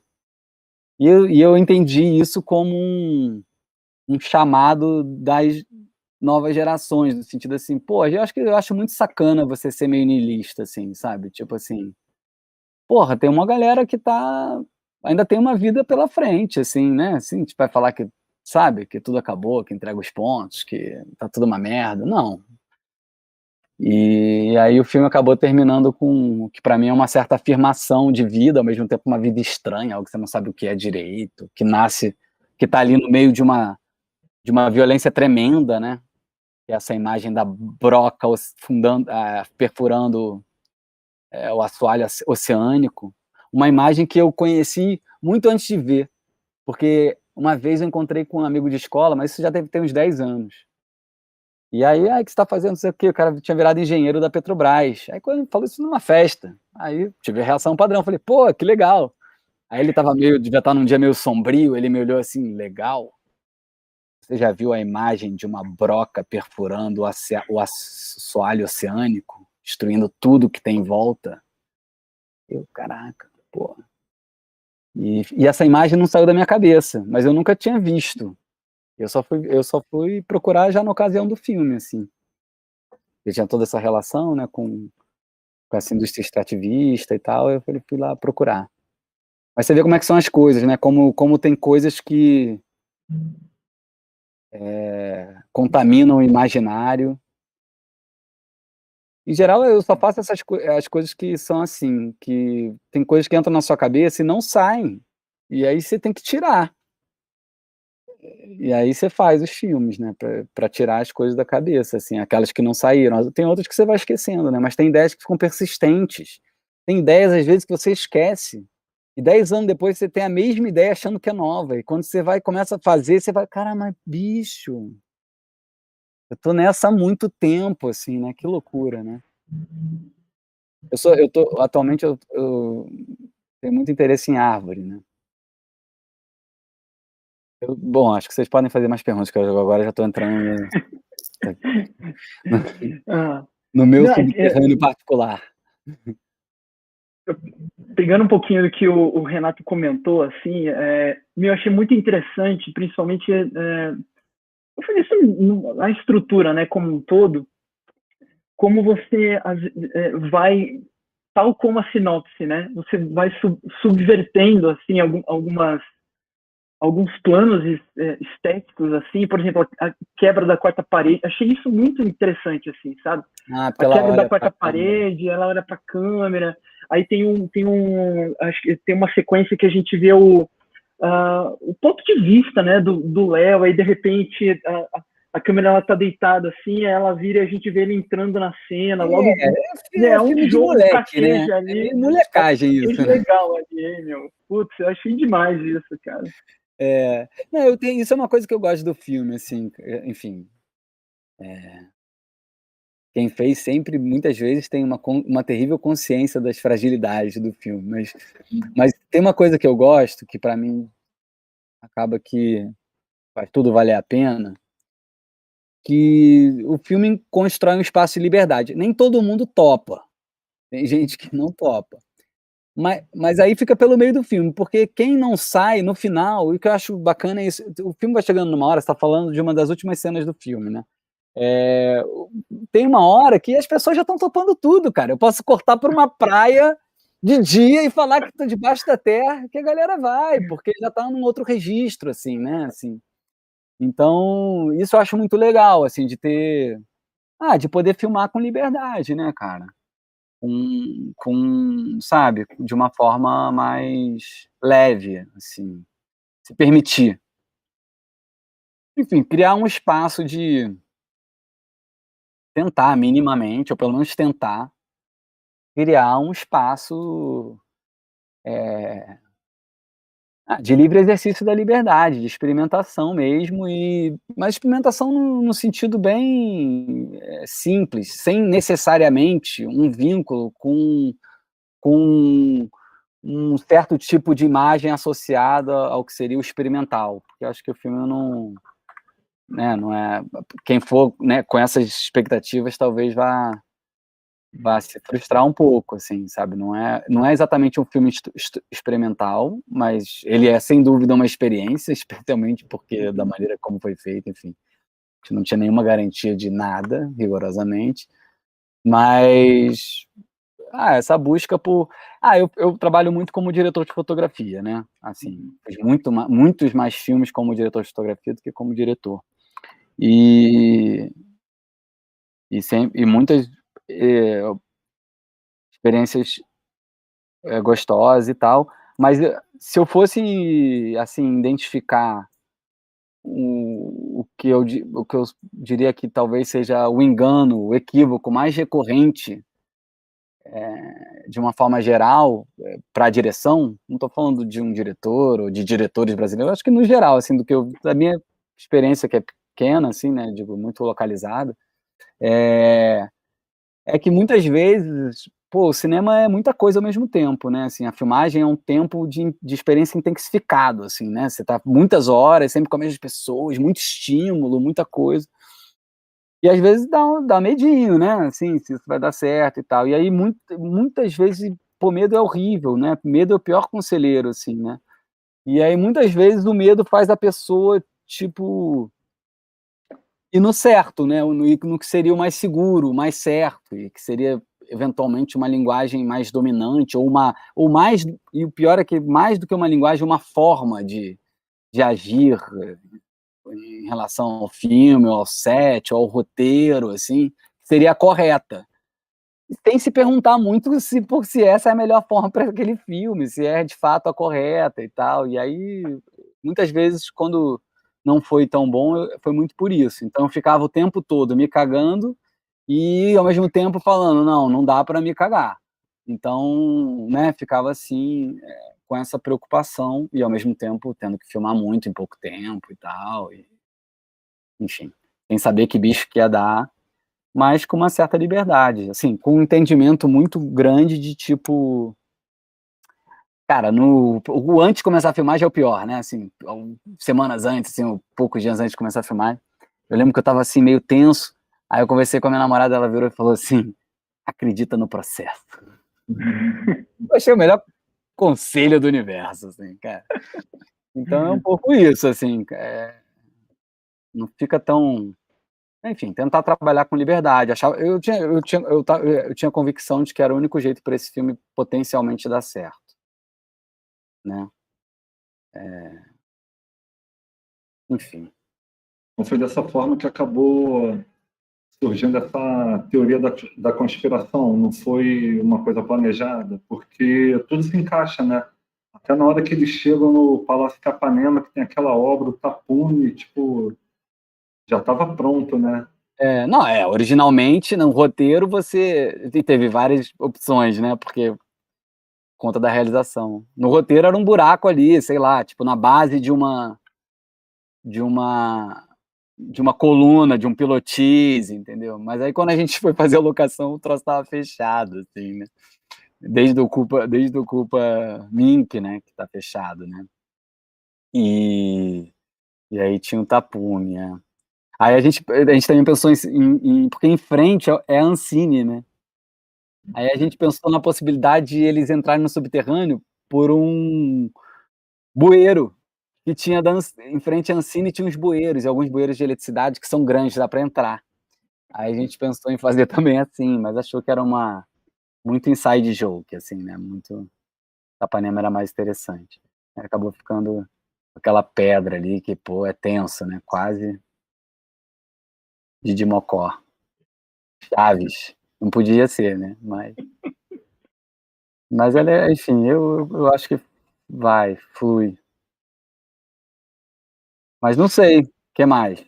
E eu entendi isso como um chamado das novas gerações, no sentido assim, pô, eu acho muito sacana você ser meio niilista, assim, sabe? Tipo assim, porra, tem uma galera que ainda tem uma vida pela frente, assim, né? Assim, a gente vai falar que, sabe, que tudo acabou, que entrega os pontos, que tá tudo uma merda. Não. E aí o filme acabou terminando com o que para mim é uma certa afirmação de vida, ao mesmo tempo uma vida estranha, algo que você não sabe o que é direito, que tá ali no meio de uma violência tremenda, né? Que é essa imagem da broca perfurando o assoalho oceânico, uma imagem que eu conheci muito antes de ver, porque uma vez eu encontrei com um amigo de escola, mas isso já deve ter uns 10 anos. E aí, o que você tá fazendo? Não sei o quê. O cara tinha virado engenheiro da Petrobras. Aí quando ele falou isso numa festa, aí tive a reação padrão. Falei, pô, que legal. Aí ele devia estar num dia meio sombrio, ele me olhou assim, legal. Você já viu a imagem de uma broca perfurando o assoalho oceânico, destruindo tudo que tem em volta? Eu, caraca, pô. E essa imagem não saiu da minha cabeça, mas eu nunca tinha visto. Eu só fui procurar já na ocasião do filme, assim. Eu tinha toda essa relação, né, com essa indústria extrativista e tal, eu fui lá procurar. Mas você vê como é que são as coisas, né, como tem coisas que contaminam o imaginário. Em geral, eu só faço as coisas que são assim, que tem coisas que entram na sua cabeça e não saem, e aí você tem que tirar. E aí você faz os filmes, né, pra tirar as coisas da cabeça, assim, aquelas que não saíram. Tem outras que você vai esquecendo, né, mas tem ideias que ficam persistentes. Tem ideias, às vezes, que você esquece, e 10 anos depois você tem a mesma ideia achando que é nova, e quando você vai começa a fazer, você vai: "Cara, mas bicho, eu tô nessa há muito tempo", assim, né, que loucura, né. Atualmente eu tenho muito interesse em árvore, né. Bom, acho que vocês podem fazer mais perguntas, que eu agora já estou entrando no Ah, no meu não, subterrâneo particular. pegando um pouquinho do que o Renato comentou, assim, eu achei muito interessante, principalmente eu falei isso, a estrutura, né, como um todo, como você vai, tal como a sinopse, né, você vai subvertendo, assim, alguns planos estéticos, assim, por exemplo, a quebra da quarta parede, achei isso muito interessante, assim, sabe? Porque A ela quebra da olha pra quarta câmera. parede, ela olha para a câmera, aí acho que tem uma sequência que a gente vê o ponto de vista, né, do Léo, aí de repente a câmera ela tá deitada assim, aí ela vira e a gente vê ele entrando na cena, logo, É um filme de jogo de moleque, né, traquejo é ali, meio molecagem traquejo isso, né. legal ali, hein, meu. Putz, eu achei demais isso, cara. Não, isso é uma coisa que eu gosto do filme, assim, enfim, quem fez sempre, muitas vezes, tem uma terrível consciência das fragilidades do filme, mas tem uma coisa que eu gosto, que pra mim acaba que faz tudo valer a pena, que o filme constrói um espaço de liberdade. Nem todo mundo topa, tem gente que não topa. Mas aí fica pelo meio do filme, porque quem não sai no final, e o que eu acho bacana é isso, o filme vai chegando numa hora, você tá falando de uma das últimas cenas do filme, né, eh, tem uma hora que as pessoas já estão topando tudo, cara. Eu posso cortar pra uma praia de dia e falar que tô debaixo da terra, que a galera vai, porque já tá num outro registro, assim, né, assim. Então, isso eu acho muito legal, assim, de poder filmar com liberdade, né, cara. Sabe, de uma forma mais leve, assim, se permitir. Enfim, criar um espaço de tentar minimamente, ou pelo menos tentar, criar um espaço, de livre exercício da liberdade, de experimentação mesmo, mas experimentação no sentido bem, simples, sem necessariamente um vínculo com um certo tipo de imagem associada ao que seria o experimental, porque eu acho que o filme não, né, não é, quem for, né, com essas expectativas talvez vá se frustrar um pouco, assim, sabe, não é exatamente um filme experimental, mas ele é sem dúvida uma experiência, especialmente porque da maneira como foi feito, enfim, a gente não tinha nenhuma garantia de nada, rigorosamente, mas essa busca por eu trabalho muito como diretor de fotografia, né, assim, fiz muitos mais filmes como diretor de fotografia do que como diretor. E muitas, experiências, gostosas e tal, mas, se eu fosse, assim, identificar o que eu diria que talvez seja o engano, o equívoco mais recorrente de uma forma geral, para a direção, não estou falando de um diretor ou de diretores brasileiros, acho que no geral, assim, da minha experiência, que é pequena, assim, né, digo, muito localizada, é que muitas vezes, pô, o cinema é muita coisa ao mesmo tempo, né, assim, a filmagem é um tempo de experiência intensificado, assim, né, você tá muitas horas, sempre com as mesmas pessoas, muito estímulo, muita coisa, e às vezes dá medinho, né, assim, se isso vai dar certo e tal, e aí muitas vezes, pô, medo é horrível, né, medo é o pior conselheiro, assim, né, e aí muitas vezes o medo faz a pessoa, tipo, e no certo, né, no que seria o mais seguro, o mais certo, e que seria eventualmente uma linguagem mais dominante, ou mais, e o pior é que mais do que uma linguagem, uma forma de agir em relação ao filme, ao set, ao roteiro, assim, seria a correta. Sem se perguntar muito se essa é a melhor forma para aquele filme, se é de fato a correta e tal. E aí, muitas vezes, quando não foi tão bom, foi muito por isso. Então eu ficava o tempo todo me cagando e, ao mesmo tempo, falando: não dá para me cagar. Então, né, ficava assim, com essa preocupação e, ao mesmo tempo, tendo que filmar muito em pouco tempo e tal. E, enfim, sem saber que bicho que ia dar, mas com uma certa liberdade, assim, com um entendimento muito grande de tipo, cara, o antes de começar a filmagem é o pior, né, assim, semanas antes, assim, poucos dias antes de começar a filmar, eu lembro que eu tava assim, meio tenso, aí eu conversei com a minha namorada, ela virou e falou assim: acredita no processo. Eu achei o melhor conselho do universo, assim, cara. Então é um pouco isso, assim, não fica tão... Enfim, tentar trabalhar com liberdade. Eu tinha convicção de que era o único jeito para esse filme potencialmente dar certo, né? Enfim. Então foi dessa forma que acabou surgindo essa teoria da conspiração, não foi uma coisa planejada, porque tudo se encaixa, né? Até na hora que eles chegam no Palácio Capanema, que tem aquela obra, o tapume, tipo, já estava pronto, né? Não, originalmente, no roteiro, você teve várias opções, né? Porque conta da realização. No roteiro era um buraco ali, sei lá, tipo, na base de uma de uma coluna, de um pilotis, entendeu? Mas aí quando a gente foi fazer a locação, o troço estava fechado, assim, né? Desde o Culpa Mink, né, que tá fechado, né? E, e aí tinha o tapume, é. Aí a gente também pensou porque em frente é a Ancine, né? Aí a gente pensou na possibilidade de eles entrarem no subterrâneo por um bueiro que tinha em frente à Ancine tinha uns bueiros, e alguns bueiros de eletricidade que são grandes, dá para entrar. Aí a gente pensou em fazer também assim, mas achou que era muito inside joke, assim, né? Muito Ipanema era mais interessante. Aí acabou ficando aquela pedra ali que, pô, é tenso, né? Quase Didi Mocó. Chaves. Não podia ser, né? Mas ela enfim, eu acho que flui. Mas não sei, o que mais?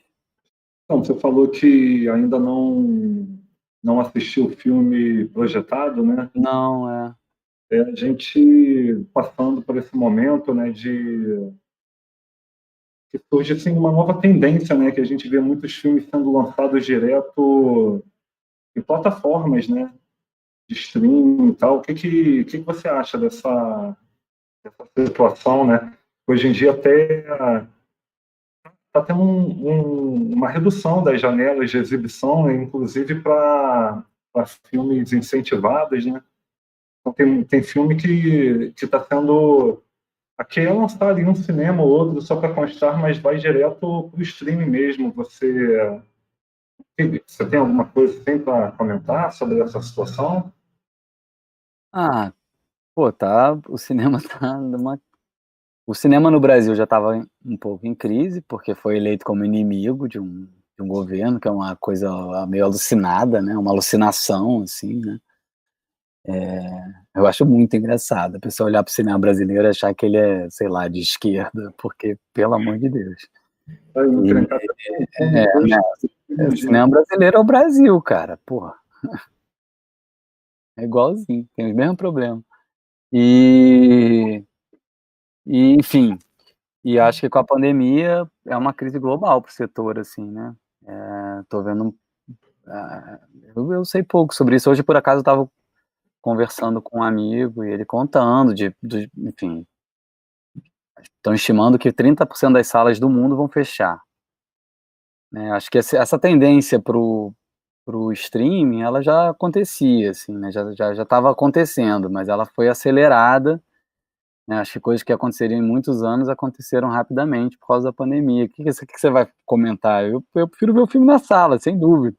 Então, você falou que ainda não assistiu o filme projetado, né? Não, A gente passando por esse momento, né, de que surge assim uma nova tendência, né, que a gente vê muitos filmes sendo lançados direto em plataformas, né, de streaming e tal. O que você acha dessa situação, né? Hoje em dia até está tendo uma redução das janelas de exibição, né, inclusive para filmes incentivados, né? Então, tem filme que está sendo... Aqui é lançado em um cinema ou outro só para constar, mas vai direto para o streaming mesmo. Você tem alguma coisa assim para comentar sobre essa situação? pô, o cinema tá o cinema no Brasil já estava um pouco em crise, porque foi eleito como inimigo de um governo, que é uma coisa meio alucinada, né? Uma alucinação, assim, né? Eu acho muito engraçado a pessoa olhar para o cinema brasileiro e achar que ele é, sei lá, de esquerda, porque, pelo amor de Deus. Vai E, enfrentar com dois né? O filmes, né? cinema brasileiro é o Brasil, cara, porra. É igualzinho, tem os mesmos problemas. E, enfim, e acho que com a pandemia é uma crise global para o setor, assim, né? Tô vendo, eu sei pouco sobre isso. Hoje, por acaso, eu estava conversando com um amigo e ele contando enfim, estão estimando que 30% das salas do mundo vão fechar, né? Acho que essa tendência pro streaming, ela já acontecia, assim, né? Já estava acontecendo, mas ela foi acelerada, né? Acho que coisas que aconteceriam em muitos anos aconteceram rapidamente por causa da pandemia. O que você vai comentar? Eu prefiro ver o filme na sala, sem dúvida.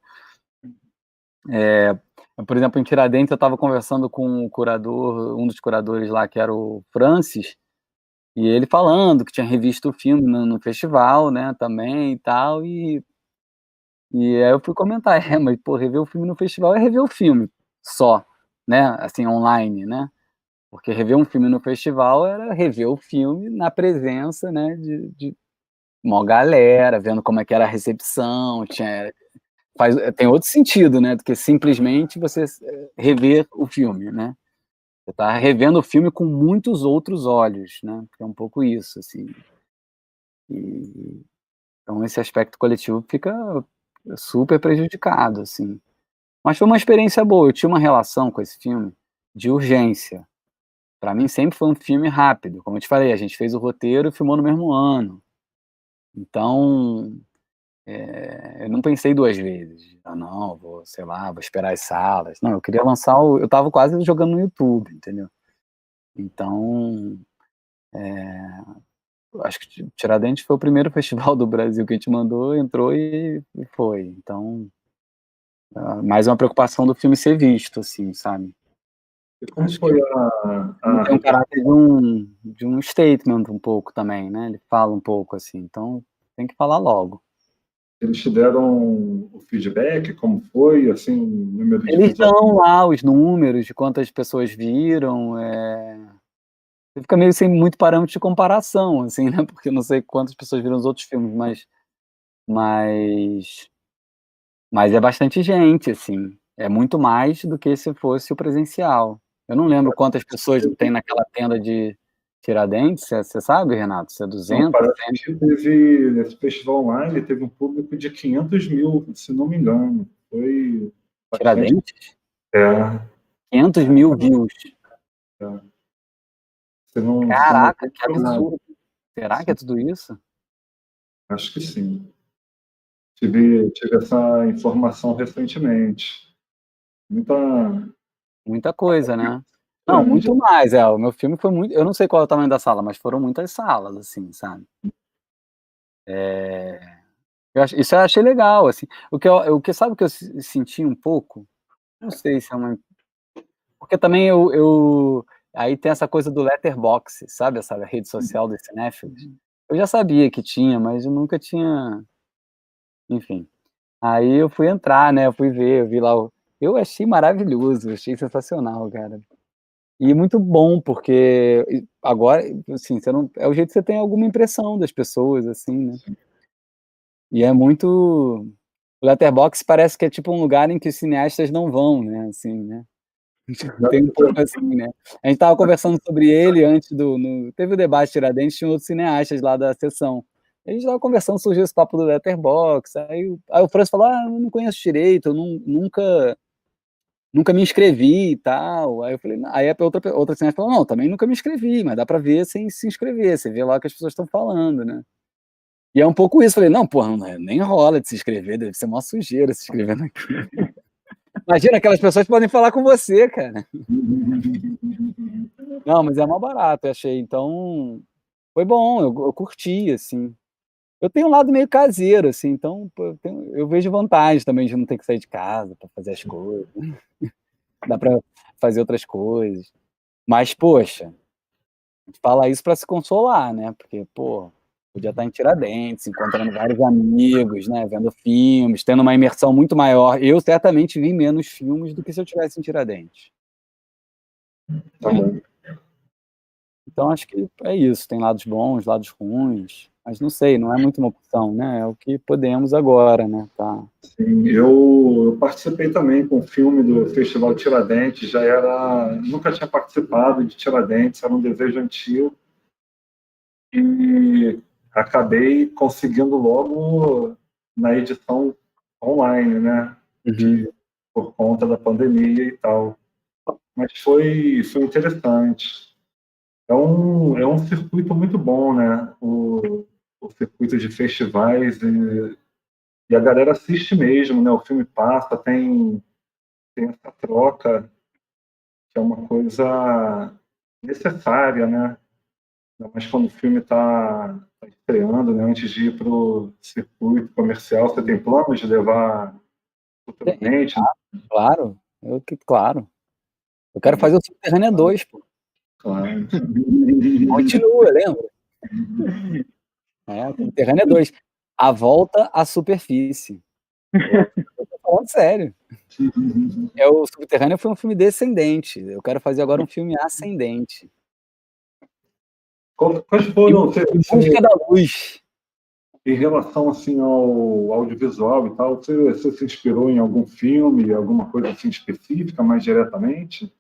Por exemplo, em Tiradentes, eu estava conversando com o curador, um dos curadores lá, que era o Francis, e ele falando que tinha revisto o filme no festival, né, também e tal, e aí eu fui comentar, mas pô, rever o filme no festival é rever o filme só, né, assim, online, né, porque rever um filme no festival era rever o filme na presença, né, de uma galera, vendo como é que era a recepção, tem outro sentido, né, do que simplesmente você rever o filme, né. Você está revendo o filme com muitos outros olhos, né, é um pouco isso, assim. E então esse aspecto coletivo fica super prejudicado, assim. Mas foi uma experiência boa, eu tinha uma relação com esse filme de urgência. Para mim sempre foi um filme rápido, como eu te falei, a gente fez o roteiro e filmou no mesmo ano. Então, eu não pensei 2 vezes. "Ah não, vou, sei lá, vou esperar as salas". Não, eu queria lançar eu estava quase jogando no YouTube, entendeu. Então, acho que Tiradentes foi o primeiro festival do Brasil que a gente mandou, entrou e foi. Então, mais uma preocupação do filme ser visto, assim, sabe. E como Acho que foi ele a tem um repercussão? caráter de um statement um pouco também, né, ele fala um pouco, assim, então tem que falar logo. Eles te deram o feedback, como foi, assim, número de Eles visualizações? dão lá os números de quantas pessoas viram, você fica meio sem muito parâmetro de comparação, assim, né, porque eu não sei quantas pessoas viram os outros filmes, mas mas é bastante gente, assim, é muito mais do que se fosse o presencial. Eu não lembro quantas pessoas tem naquela tenda de Tiradentes, você sabe, Renato? Se é Não, 200, parece 100? que teve, nesse festival online, teve um público de 500.000, se não me engano. Foi bastante. Tiradentes? É, 500.000 views. é. Você não Caraca, que nada. absurdo. Será que é tudo isso? Acho que sim. Tive essa informação recentemente. Muita Muita coisa, né. Não, grande. muito mais, o meu filme foi muito, eu não sei qual é o tamanho da sala, mas foram muitas salas, assim, sabe. Eh, eu achei legal, assim. O que sabe o que eu senti um pouco? Não sei se é uma, porque também aí tem essa coisa do Letterboxd, sabe, essa rede social dos cinéfilos? Eu já sabia que tinha, mas eu nunca tinha, enfim. Aí eu fui entrar, né, eu fui ver, eu vi lá eu achei maravilhoso, achei sensacional, cara. E muito bom, porque agora, assim, você não é o jeito que você tem alguma impressão das pessoas, assim, né. E é muito, o Letterboxd parece que é tipo um lugar em que os cineastas não vão, né, assim, né. Tem um pouco assim, né. A gente estava conversando sobre ele antes teve o debate Tiradentes, tinha outros cineastas lá da sessão. A gente estava conversando, surgiu esse papo do Letterboxd, aí o Francis falou: "Ah, eu não conheço direito, eu nunca me inscrevi e tal". Aí eu falei: "Não", aí a outra cineasta falou: "Não, também nunca me inscrevi, mas dá pra ver sem se inscrever, você vê lá o que as pessoas estão falando, né". E é um pouco isso, falei: "Não, porra, nem rola de se inscrever, deve ser mó sujeira se inscrever naquilo". Imagina, aquelas pessoas podem falar com você, cara. Não, mas é mó barato, eu achei, então foi bom, eu curti, assim. Eu tenho um lado meio caseiro, assim, então, pô, eu vejo vantagem também de não ter que sair de casa pra fazer as coisas, dá pra fazer outras coisas. Mas, poxa, a gente fala isso pra se consolar, né, porque, pô, podia estar em Tiradentes, encontrando vários amigos, né, vendo filmes, tendo uma imersão muito maior. Eu certamente vi menos filmes do que se eu tivesse em Tiradentes, Tá né. bom. Então acho que é isso, tem lados bons, lados ruins. Mas não sei, não é muito uma opção, né? É o que podemos agora, né? Tá. Sim, eu participei também com o filme do Festival Tiradentes, nunca tinha participado de Tiradentes, era um desejo antigo, e acabei conseguindo logo na edição online, né? Por conta da pandemia e tal. Mas foi interessante. É um circuito muito bom, né? O circuito de festivais e a galera assiste mesmo, né? O filme passa, tem essa troca que é uma coisa necessária, né? Mas quando o filme está estreando, né? Antes de ir para o circuito comercial, você tem planos de levar futuramente? Claro, claro. Eu quero fazer o Subterrânea 2, pô. Claro. Continua, lembra? Subterrânea 2. A volta à superfície. Eu tô falando sério. O Subterrâneo foi um filme descendente. Eu quero fazer agora um filme ascendente. Quais foram Em busca da luz. em relação assim ao audiovisual e tal? Você se inspirou em algum filme, alguma coisa assim específica, mais diretamente?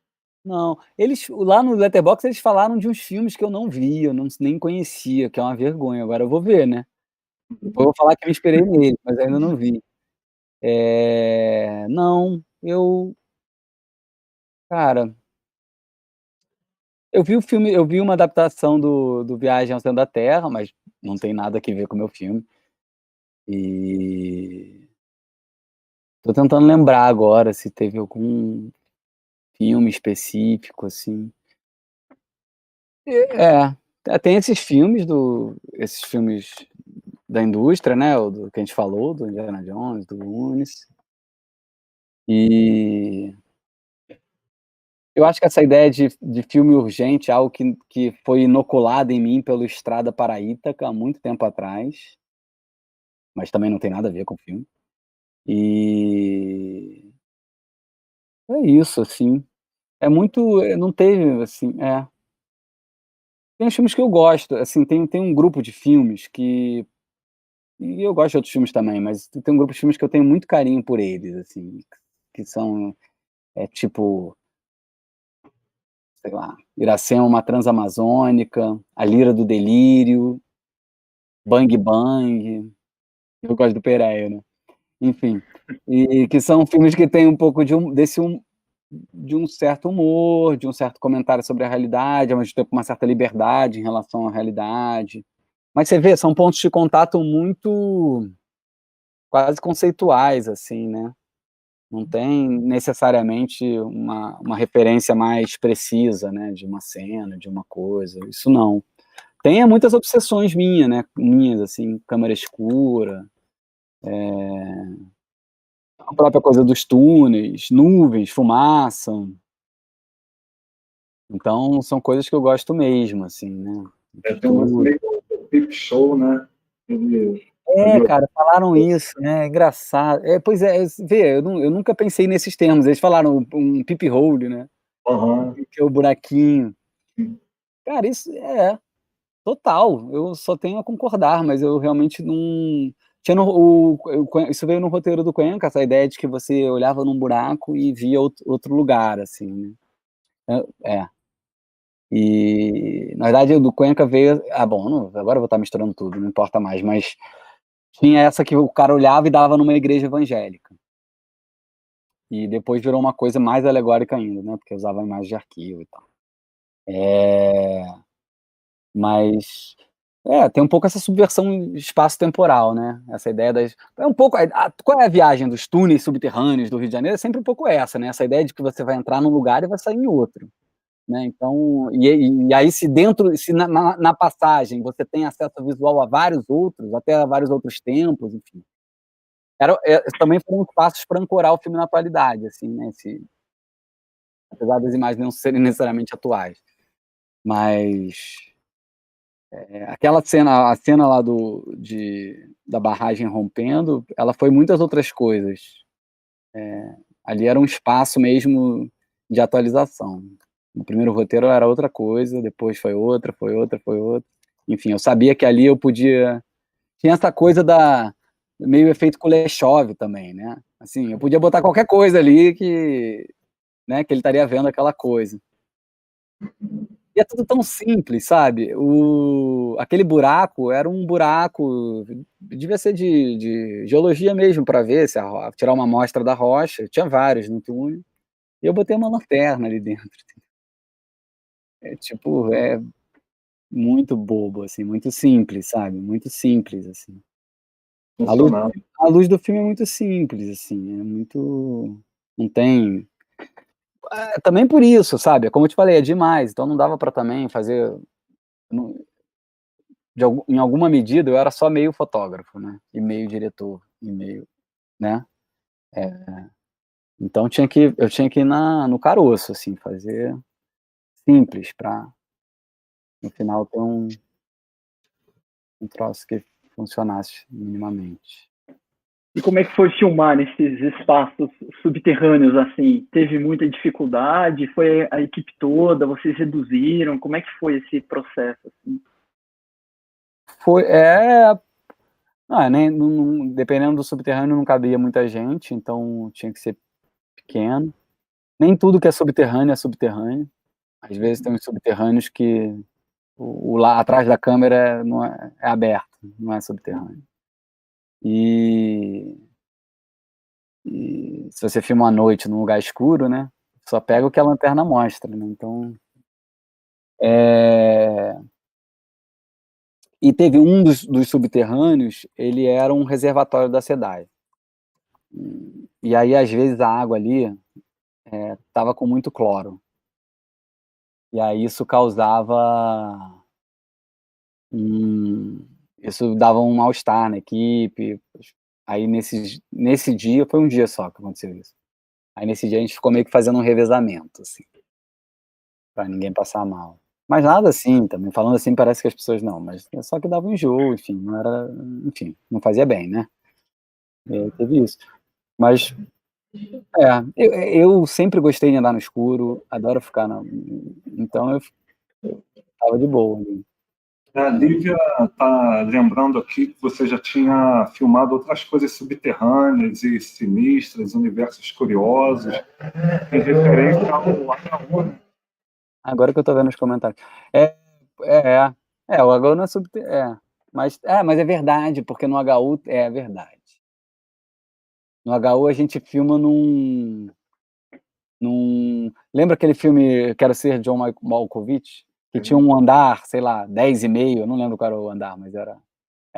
Não, eles lá no Letterboxd eles falaram de uns filmes que eu não vi, eu nem conhecia, que é uma vergonha. Agora eu vou ver, né? Depois eu vou falar que eu me inspirei nele, mas ainda não vi. Não, cara, eu vi uma adaptação do Viagem ao Centro da Terra, mas não tem nada a ver com o meu filme. E tô tentando lembrar agora se teve algum filme específico, assim. Tem esses filmes da indústria, né, o do que a gente falou, do Indiana Jones, do Goonies. E eu acho que essa ideia de filme urgente é algo que foi inoculado em mim pelo Estrada para Ítaca há muito tempo atrás, mas também não tem nada a ver com o filme. E é isso, assim. Não teve, assim, tem uns filmes que eu gosto, assim, tem um grupo de filmes e eu gosto de outros filmes também, mas tem um grupo de filmes que eu tenho muito carinho por eles, assim, que são, tipo, sei lá, Iracema, uma Transamazônica, A Lira do Delírio, Bang Bang, eu gosto do Pereira, né? Enfim, e que são filmes que têm um pouco de um certo humor, de um certo comentário sobre a realidade, ao mesmo tempo uma certa liberdade em relação à realidade. Mas você vê, são pontos de contato muito quase conceituais, assim, né? Não tem necessariamente uma referência mais precisa, né, de uma cena, de uma coisa, isso não. Tem muitas obsessões minhas, assim, câmera escura, a própria coisa dos túneis, nuvens, fumaça. Então, são coisas que eu gosto mesmo, assim, né. Tem um lance meio Peep Show, né? Cara, falaram isso, né, é engraçado. Pois é, vê, eu nunca pensei nesses termos, eles falaram um peep hole, né, que é o buraquinho. Cara, isso total, eu só tenho a concordar, mas eu realmente não tinha isso veio no roteiro do Cuenca, essa ideia de que você olhava num buraco e via outro lugar, assim, né. E, na verdade, o do Cuenca veio bom, agora eu vou estar misturando tudo, não importa mais, mas tinha essa que o cara olhava e dava numa igreja evangélica. E depois virou uma coisa mais alegórica ainda, né, porque usava imagem de arquivo e tal. Mas tem um pouco essa subversão espaço-temporal, né, essa ideia um pouco qual é a viagem dos túneis subterrâneos do Rio de Janeiro? É sempre um pouco essa, né, essa ideia de que você vai entrar num lugar e vai sair em outro, né, então e aí se na passagem você tem acesso visual a vários outros, até a vários outros tempos, enfim. Também foram passos para ancorar o filme na atualidade, assim, né, apesar das imagens não serem necessariamente atuais. Mas aquela cena, a cena lá da barragem rompendo, ela foi muitas outras coisas. Ali era um espaço mesmo de atualização. No primeiro roteiro era outra coisa, depois foi outra, foi outra, foi outra. enfim, eu sabia que ali eu podia... Tinha essa coisa da meio efeito Kuleshov também, né? Assim, eu podia botar qualquer coisa ali que, né, que ele estaria vendo aquela coisa. E é tudo tão simples, sabe? Aquele buraco era um buraco, devia ser de geologia mesmo, para ver, tirar uma amostra da rocha, tinha vários no túnel, e eu botei uma lanterna ali dentro. Tipo, muito bobo, assim, muito simples, sabe? Muito simples, assim. Funcionava. A luz do filme é muito simples, assim, é muito... Não tem... também por isso, sabe? Como eu te falei, é demais, então não dava para também fazer... em alguma medida, eu era só meio fotógrafo, né? E meio diretor, e meio, né? Então eu tinha que ir no caroço, assim, fazer simples, para no final ter um troço que funcionasse minimamente. E como é que foi filmar nesses espaços subterrâneos, assim? Teve muita dificuldade? Foi a equipe toda? Vocês reduziram? Como é que foi esse processo, assim? Foi, dependendo do subterrâneo não cabia muita gente, então tinha que ser pequeno. Nem tudo que é subterrâneo. Às vezes tem uns subterrâneos que lá atrás da câmera não é aberto, não é subterrâneo. E se você filma à noite num lugar escuro, né, só pega o que a lanterna mostra, né, então... E teve um dos subterrâneos, ele era um reservatório da SEDAI. E aí, às vezes, a água ali estava com muito cloro. E aí isso causava... isso dava um mal-estar na equipe. Aí nesse dia, foi um dia só que aconteceu isso. Aí nesse dia a gente ficou meio que fazendo um revezamento, assim, pra ninguém passar mal. Mas nada assim, também falando assim parece que as pessoas não, mas só que dava um enjoo, enfim, não era, enfim, não fazia bem, né? Teve isso. Mas, eu sempre gostei de andar no escuro, adoro ficar então eu tava de boa. A Lívia está lembrando aqui que você já tinha filmado outras coisas subterrâneas e sinistras, universos curiosos, em referência ao HU, né? Agora que eu tô vendo os comentários. O HU não é subterrâneo. Mas é verdade, porque no HU é verdade. No HU a gente filma lembra aquele filme Quero Ser John Malkovich? Que tinha um andar, sei lá, 10,5, eu não lembro qual era o andar, mas era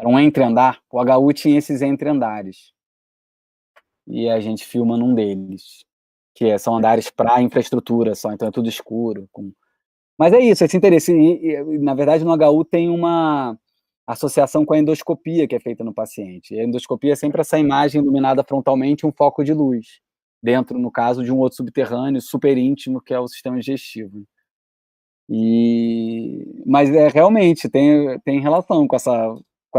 um entre-andar. O HU tinha esses entre-andares. E a gente filma num deles. São andares para infraestrutura só, então é tudo escuro. Mas é isso, esse interesse. Na verdade, no HU tem uma associação com a endoscopia que é feita no paciente. E a endoscopia é sempre essa imagem iluminada frontalmente, um foco de luz, dentro, no caso, de um outro subterrâneo super íntimo, que é o sistema digestivo. Mas realmente tem relação com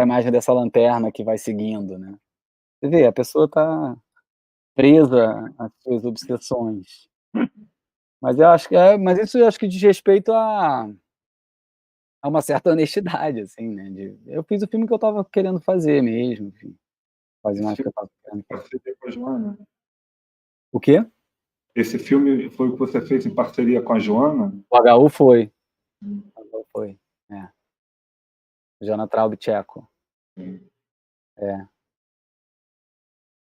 a imagem dessa lanterna que vai seguindo, né? Você vê, a pessoa está presa às suas obsessões. Mas isso eu acho que diz respeito a uma certa honestidade, assim, né? Eu fiz o filme que eu estava querendo fazer mesmo, enfim. Fazia mais que eu estava querendo fazer. Parceria com a Joana? O quê? Esse filme foi o que você fez em parceria com a Joana? O HU foi. O HU foi, Joana Traub-Tcheco.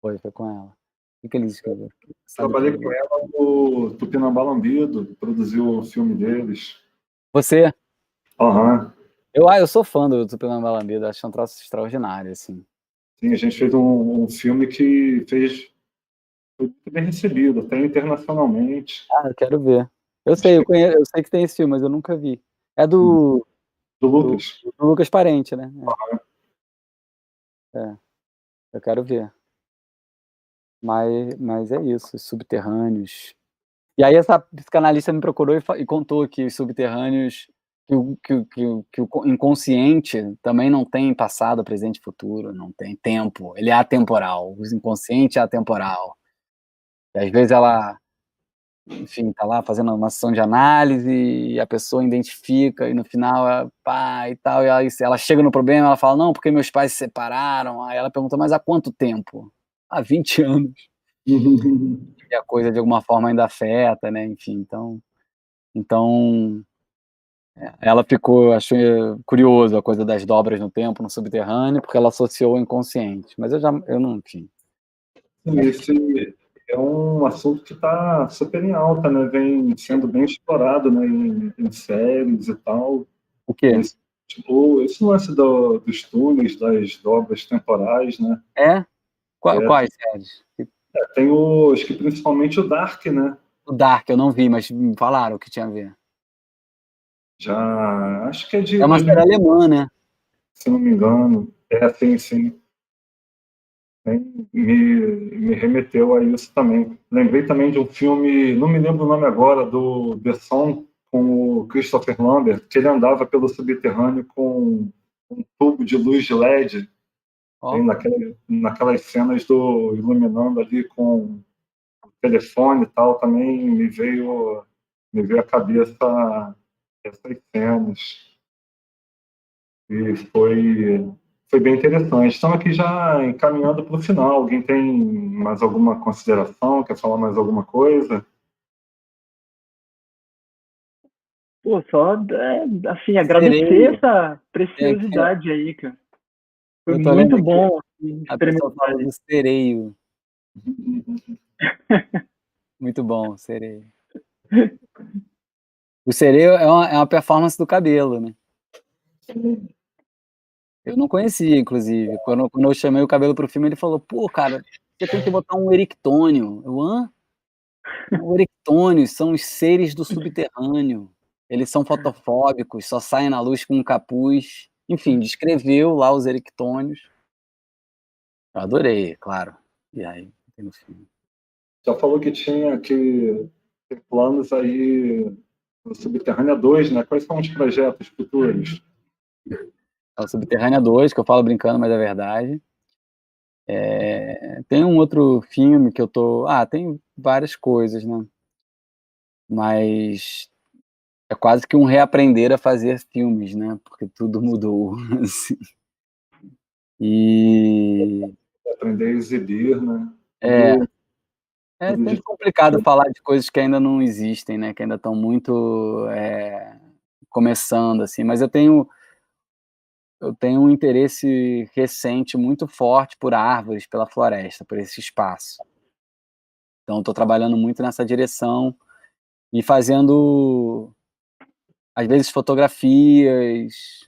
Foi com ela. O que eles escreveram? Trabalhei com ela no Tupinambá Lambido, produziu o filme deles. Você? Aham. Eu sou fã do Tupinambá Lambido, acho um troço extraordinário, assim. Sim, a gente fez um filme que foi muito bem recebido, até internacionalmente. Eu quero ver. Eu sei que tem esse filme, mas eu nunca vi. É Do Lucas. do Lucas Parente, né? Eu quero ver. Mas é isso, os subterrâneos. E aí essa psicanalista me procurou e contou que os subterrâneos, que o inconsciente também não tem passado, presente e futuro, não tem tempo, ele é atemporal, o inconsciente é atemporal. E às vezes ela enfim, tá lá fazendo uma sessão de análise e a pessoa identifica e no final pá, e tal, e ela chega no problema, ela fala, não, porque meus pais se separaram, aí ela pergunta, mas há quanto tempo? Há 20 anos. E a coisa de alguma forma ainda afeta, né, enfim, então ela ficou, achou curioso a coisa das dobras no tempo, no subterrâneo, porque ela associou o inconsciente, mas eu não, enfim. Esse é um assunto que está super em alta, né? Vem sendo bem explorado, né? Em séries e tal. O quê? Esse lance dos túneis, das dobras temporais, né? Quais séries? Tem acho que principalmente o Dark, né? O Dark, eu não vi, mas me falaram que tinha a ver. Já, acho que é de É uma série 2000, alemã, né? se não me engano. Sim. Me remeteu a isso também. Lembrei também de um filme, não me lembro o nome agora, do Besson, com o Christopher Lambert, que ele andava pelo subterrâneo com um tubo de luz de LED, naquelas cenas do iluminando ali com o telefone e tal, também me veio à cabeça essas cenas. E foi bem interessante. Estamos aqui já encaminhando para o final. Alguém tem mais alguma consideração? Quer falar mais alguma coisa? Pô, só assim, agradecer Sereio. essa preciosidade aí, cara. Foi Eu tô lendo muito aqui, bom assim, a pessoa experimentar fala do isso. sereio. Muito bom, sereio. O sereio é uma performance do cabelo, né? Eu não conhecia, inclusive. Quando eu chamei o cabelo pro filme, ele falou, pô, cara, você tem que botar um erictônio. Eu, hã? O erictônios são os seres do subterrâneo. Eles são fotofóbicos, só saem na luz com um capuz. Enfim, descreveu lá os erictônios. Eu adorei, claro. E aí, tem no filme. Já falou que tinha que ter planos aí no Subterrânea 2, né? Quais são os projetos futuros? É o Subterrânea 2, que eu falo brincando, mas é verdade. Tem um outro filme que eu tô... tem várias coisas, né? Mas é quase que um reaprender a fazer filmes, né? Porque tudo mudou, assim. E... Aprender a exibir, né? É, é Tudo sempre de... complicado falar de coisas que ainda não existem, né? Que ainda estão muito começando, assim. Mas eu tenho um interesse recente muito forte por árvores, pela floresta, por esse espaço. Então, estou trabalhando muito nessa direção e fazendo, às vezes, fotografias,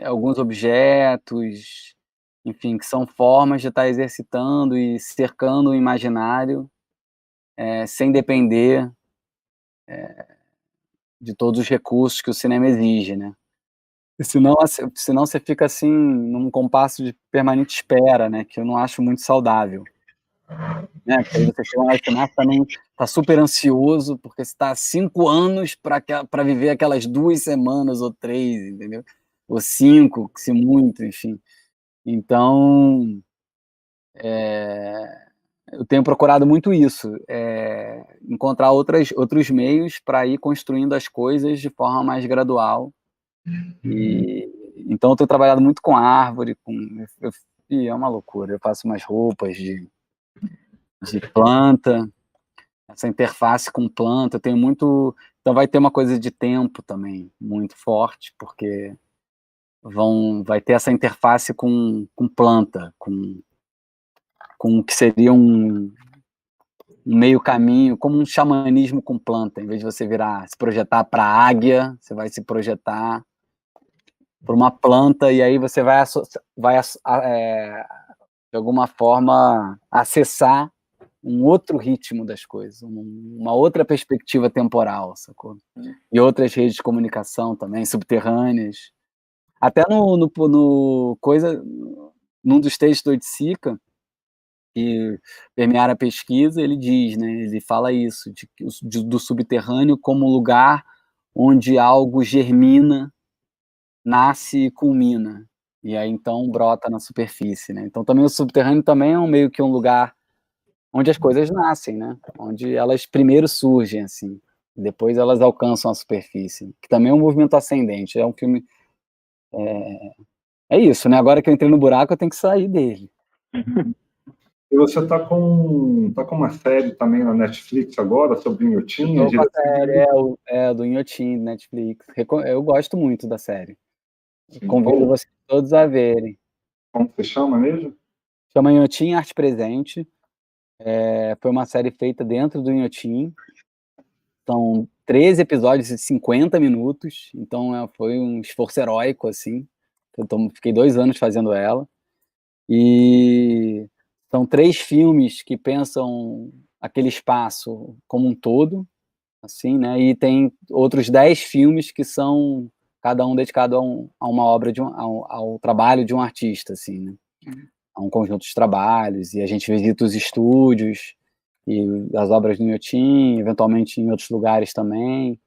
alguns objetos, enfim, que são formas de estar exercitando e cercando o imaginário, sem depender de todos os recursos que o cinema exige, né? Senão você fica assim, num compasso de permanente espera, né? Que eu não acho muito saudável. Né? Porque aí você chega lá no final, também tá super ansioso, porque você está há 5 anos para viver aquelas 2 semanas ou 3, entendeu? Ou 5, se muito, enfim. Então, eu tenho procurado muito isso, encontrar outros meios para ir construindo as coisas de forma mais gradual. Então eu tenho trabalhado muito com árvore, e é uma loucura. Eu faço umas roupas de planta, essa interface com planta. Eu tenho muito. Então vai ter uma coisa de tempo também muito forte, porque vai ter essa interface com planta, com o que seria um meio caminho, como um xamanismo com planta. Em vez de você se projetar para a águia, você vai se projetar por uma planta, e aí você vai de alguma forma, acessar um outro ritmo das coisas, uma outra perspectiva temporal, sacou? E outras redes de comunicação também, subterrâneas. Até num dos textos do Oiticica, que permearam a pesquisa, ele diz, né, ele fala isso, do subterrâneo como lugar onde algo germina, nasce e culmina. E aí então brota na superfície, né? Então também o subterrâneo também é meio que um lugar onde as coisas nascem, né? Onde elas primeiro surgem, assim, depois elas alcançam a superfície, que também é um movimento ascendente. É um filme... É isso, né? Agora que eu entrei no buraco, eu tenho que sair dele. E você tá com uma série também na Netflix agora, sobre Inhotim? Eu tô com a série, do Inhotim, Netflix. Eu gosto muito da série. Convido vocês todos a verem. Como se chama mesmo? Chama Inhotim Arte Presente. Foi uma série feita dentro do Inhotim. São 13 episódios de 50 minutos. Então foi um esforço heróico, assim. Fiquei 2 anos fazendo ela. E são 3 filmes que pensam aquele espaço como um todo, assim, né? E tem outros 10 filmes que são cada um dedicado a uma obra ao trabalho de um artista, assim, né? A um conjunto de trabalhos, e a gente visita os estúdios e as obras do Inhotim, eventualmente em outros lugares também.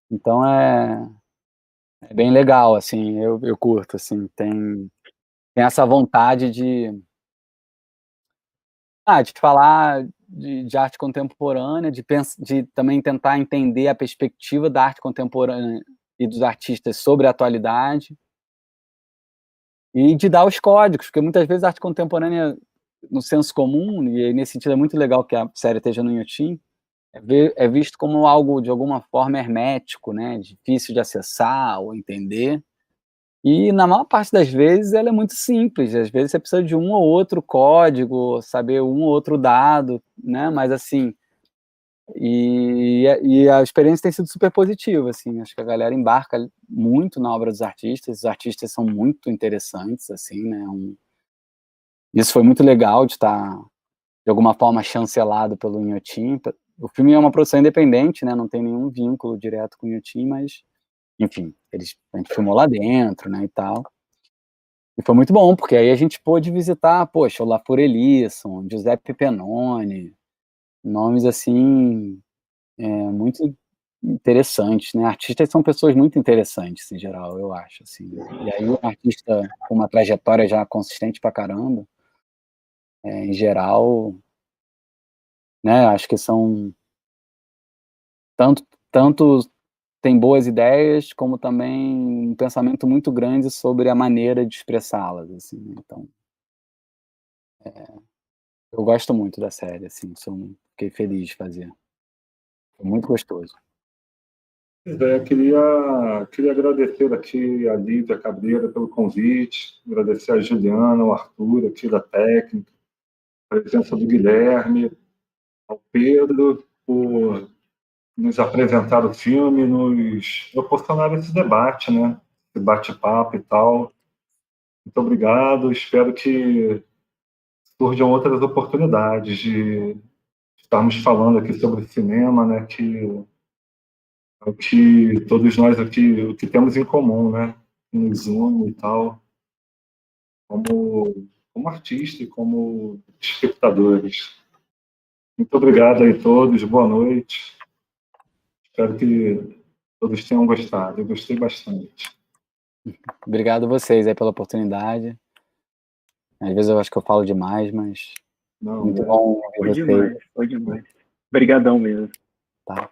Então é bem legal, assim, eu curto, assim, tem essa vontade de falar de arte contemporânea, de também tentar entender a perspectiva da arte contemporânea e dos artistas sobre a atualidade, e de dar os códigos, porque muitas vezes a arte contemporânea, no senso comum, e nesse sentido é muito legal que a série esteja no Inhotim, é visto como algo, de alguma forma, hermético, né, difícil de acessar ou entender, e na maior parte das vezes ela é muito simples, às vezes você precisa de um ou outro código, saber um ou outro dado, né, mas assim, e a experiência tem sido super positiva, assim, acho que a galera embarca muito na obra dos artistas, os artistas são muito interessantes, assim, né, isso foi muito legal de estar, de alguma forma, chancelado pelo Inhotim. O filme é uma produção independente, né, não tem nenhum vínculo direto com o Inhotim, mas, enfim, a gente filmou lá dentro, né, e tal. E foi muito bom, porque aí a gente pôde visitar, poxa, o Lafur Elisson, Giuseppe Pennoni, nomes, assim, muito interessantes, né, artistas são pessoas muito interessantes, em geral, eu acho, assim. E aí um artista com uma trajetória já consistente pra caramba, em geral, né, acho que são tanto tem boas ideias, como também um pensamento muito grande sobre a maneira de expressá-las, assim, né, então eu gosto muito da série, assim, fiquei feliz de fazer. Foi muito gostoso. Eu queria agradecer aqui a Lívia Cabreira pelo convite, agradecer a Juliana, o Arthur aqui da técnica, a presença do Guilherme, ao Pedro, por nos apresentar o filme, nos proporcionar esse debate, né? Esse bate-papo e tal. Muito obrigado, espero que surjam outras oportunidades de estarmos falando aqui sobre cinema, né? Que é o que todos nós aqui, o que temos em comum, né? Nos une e tal, como artista e como espectadores. Muito obrigado aí a todos, boa noite. Espero que todos tenham gostado. Eu gostei bastante. Obrigado a vocês aí pela oportunidade. Às vezes eu acho que eu falo demais, mas muito bom Foi ouvir demais, vocês. foi demais. Obrigadão mesmo. Tá.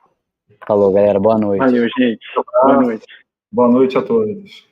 Falou, galera. Boa noite. Valeu, gente. Boa noite. Boa noite a todos.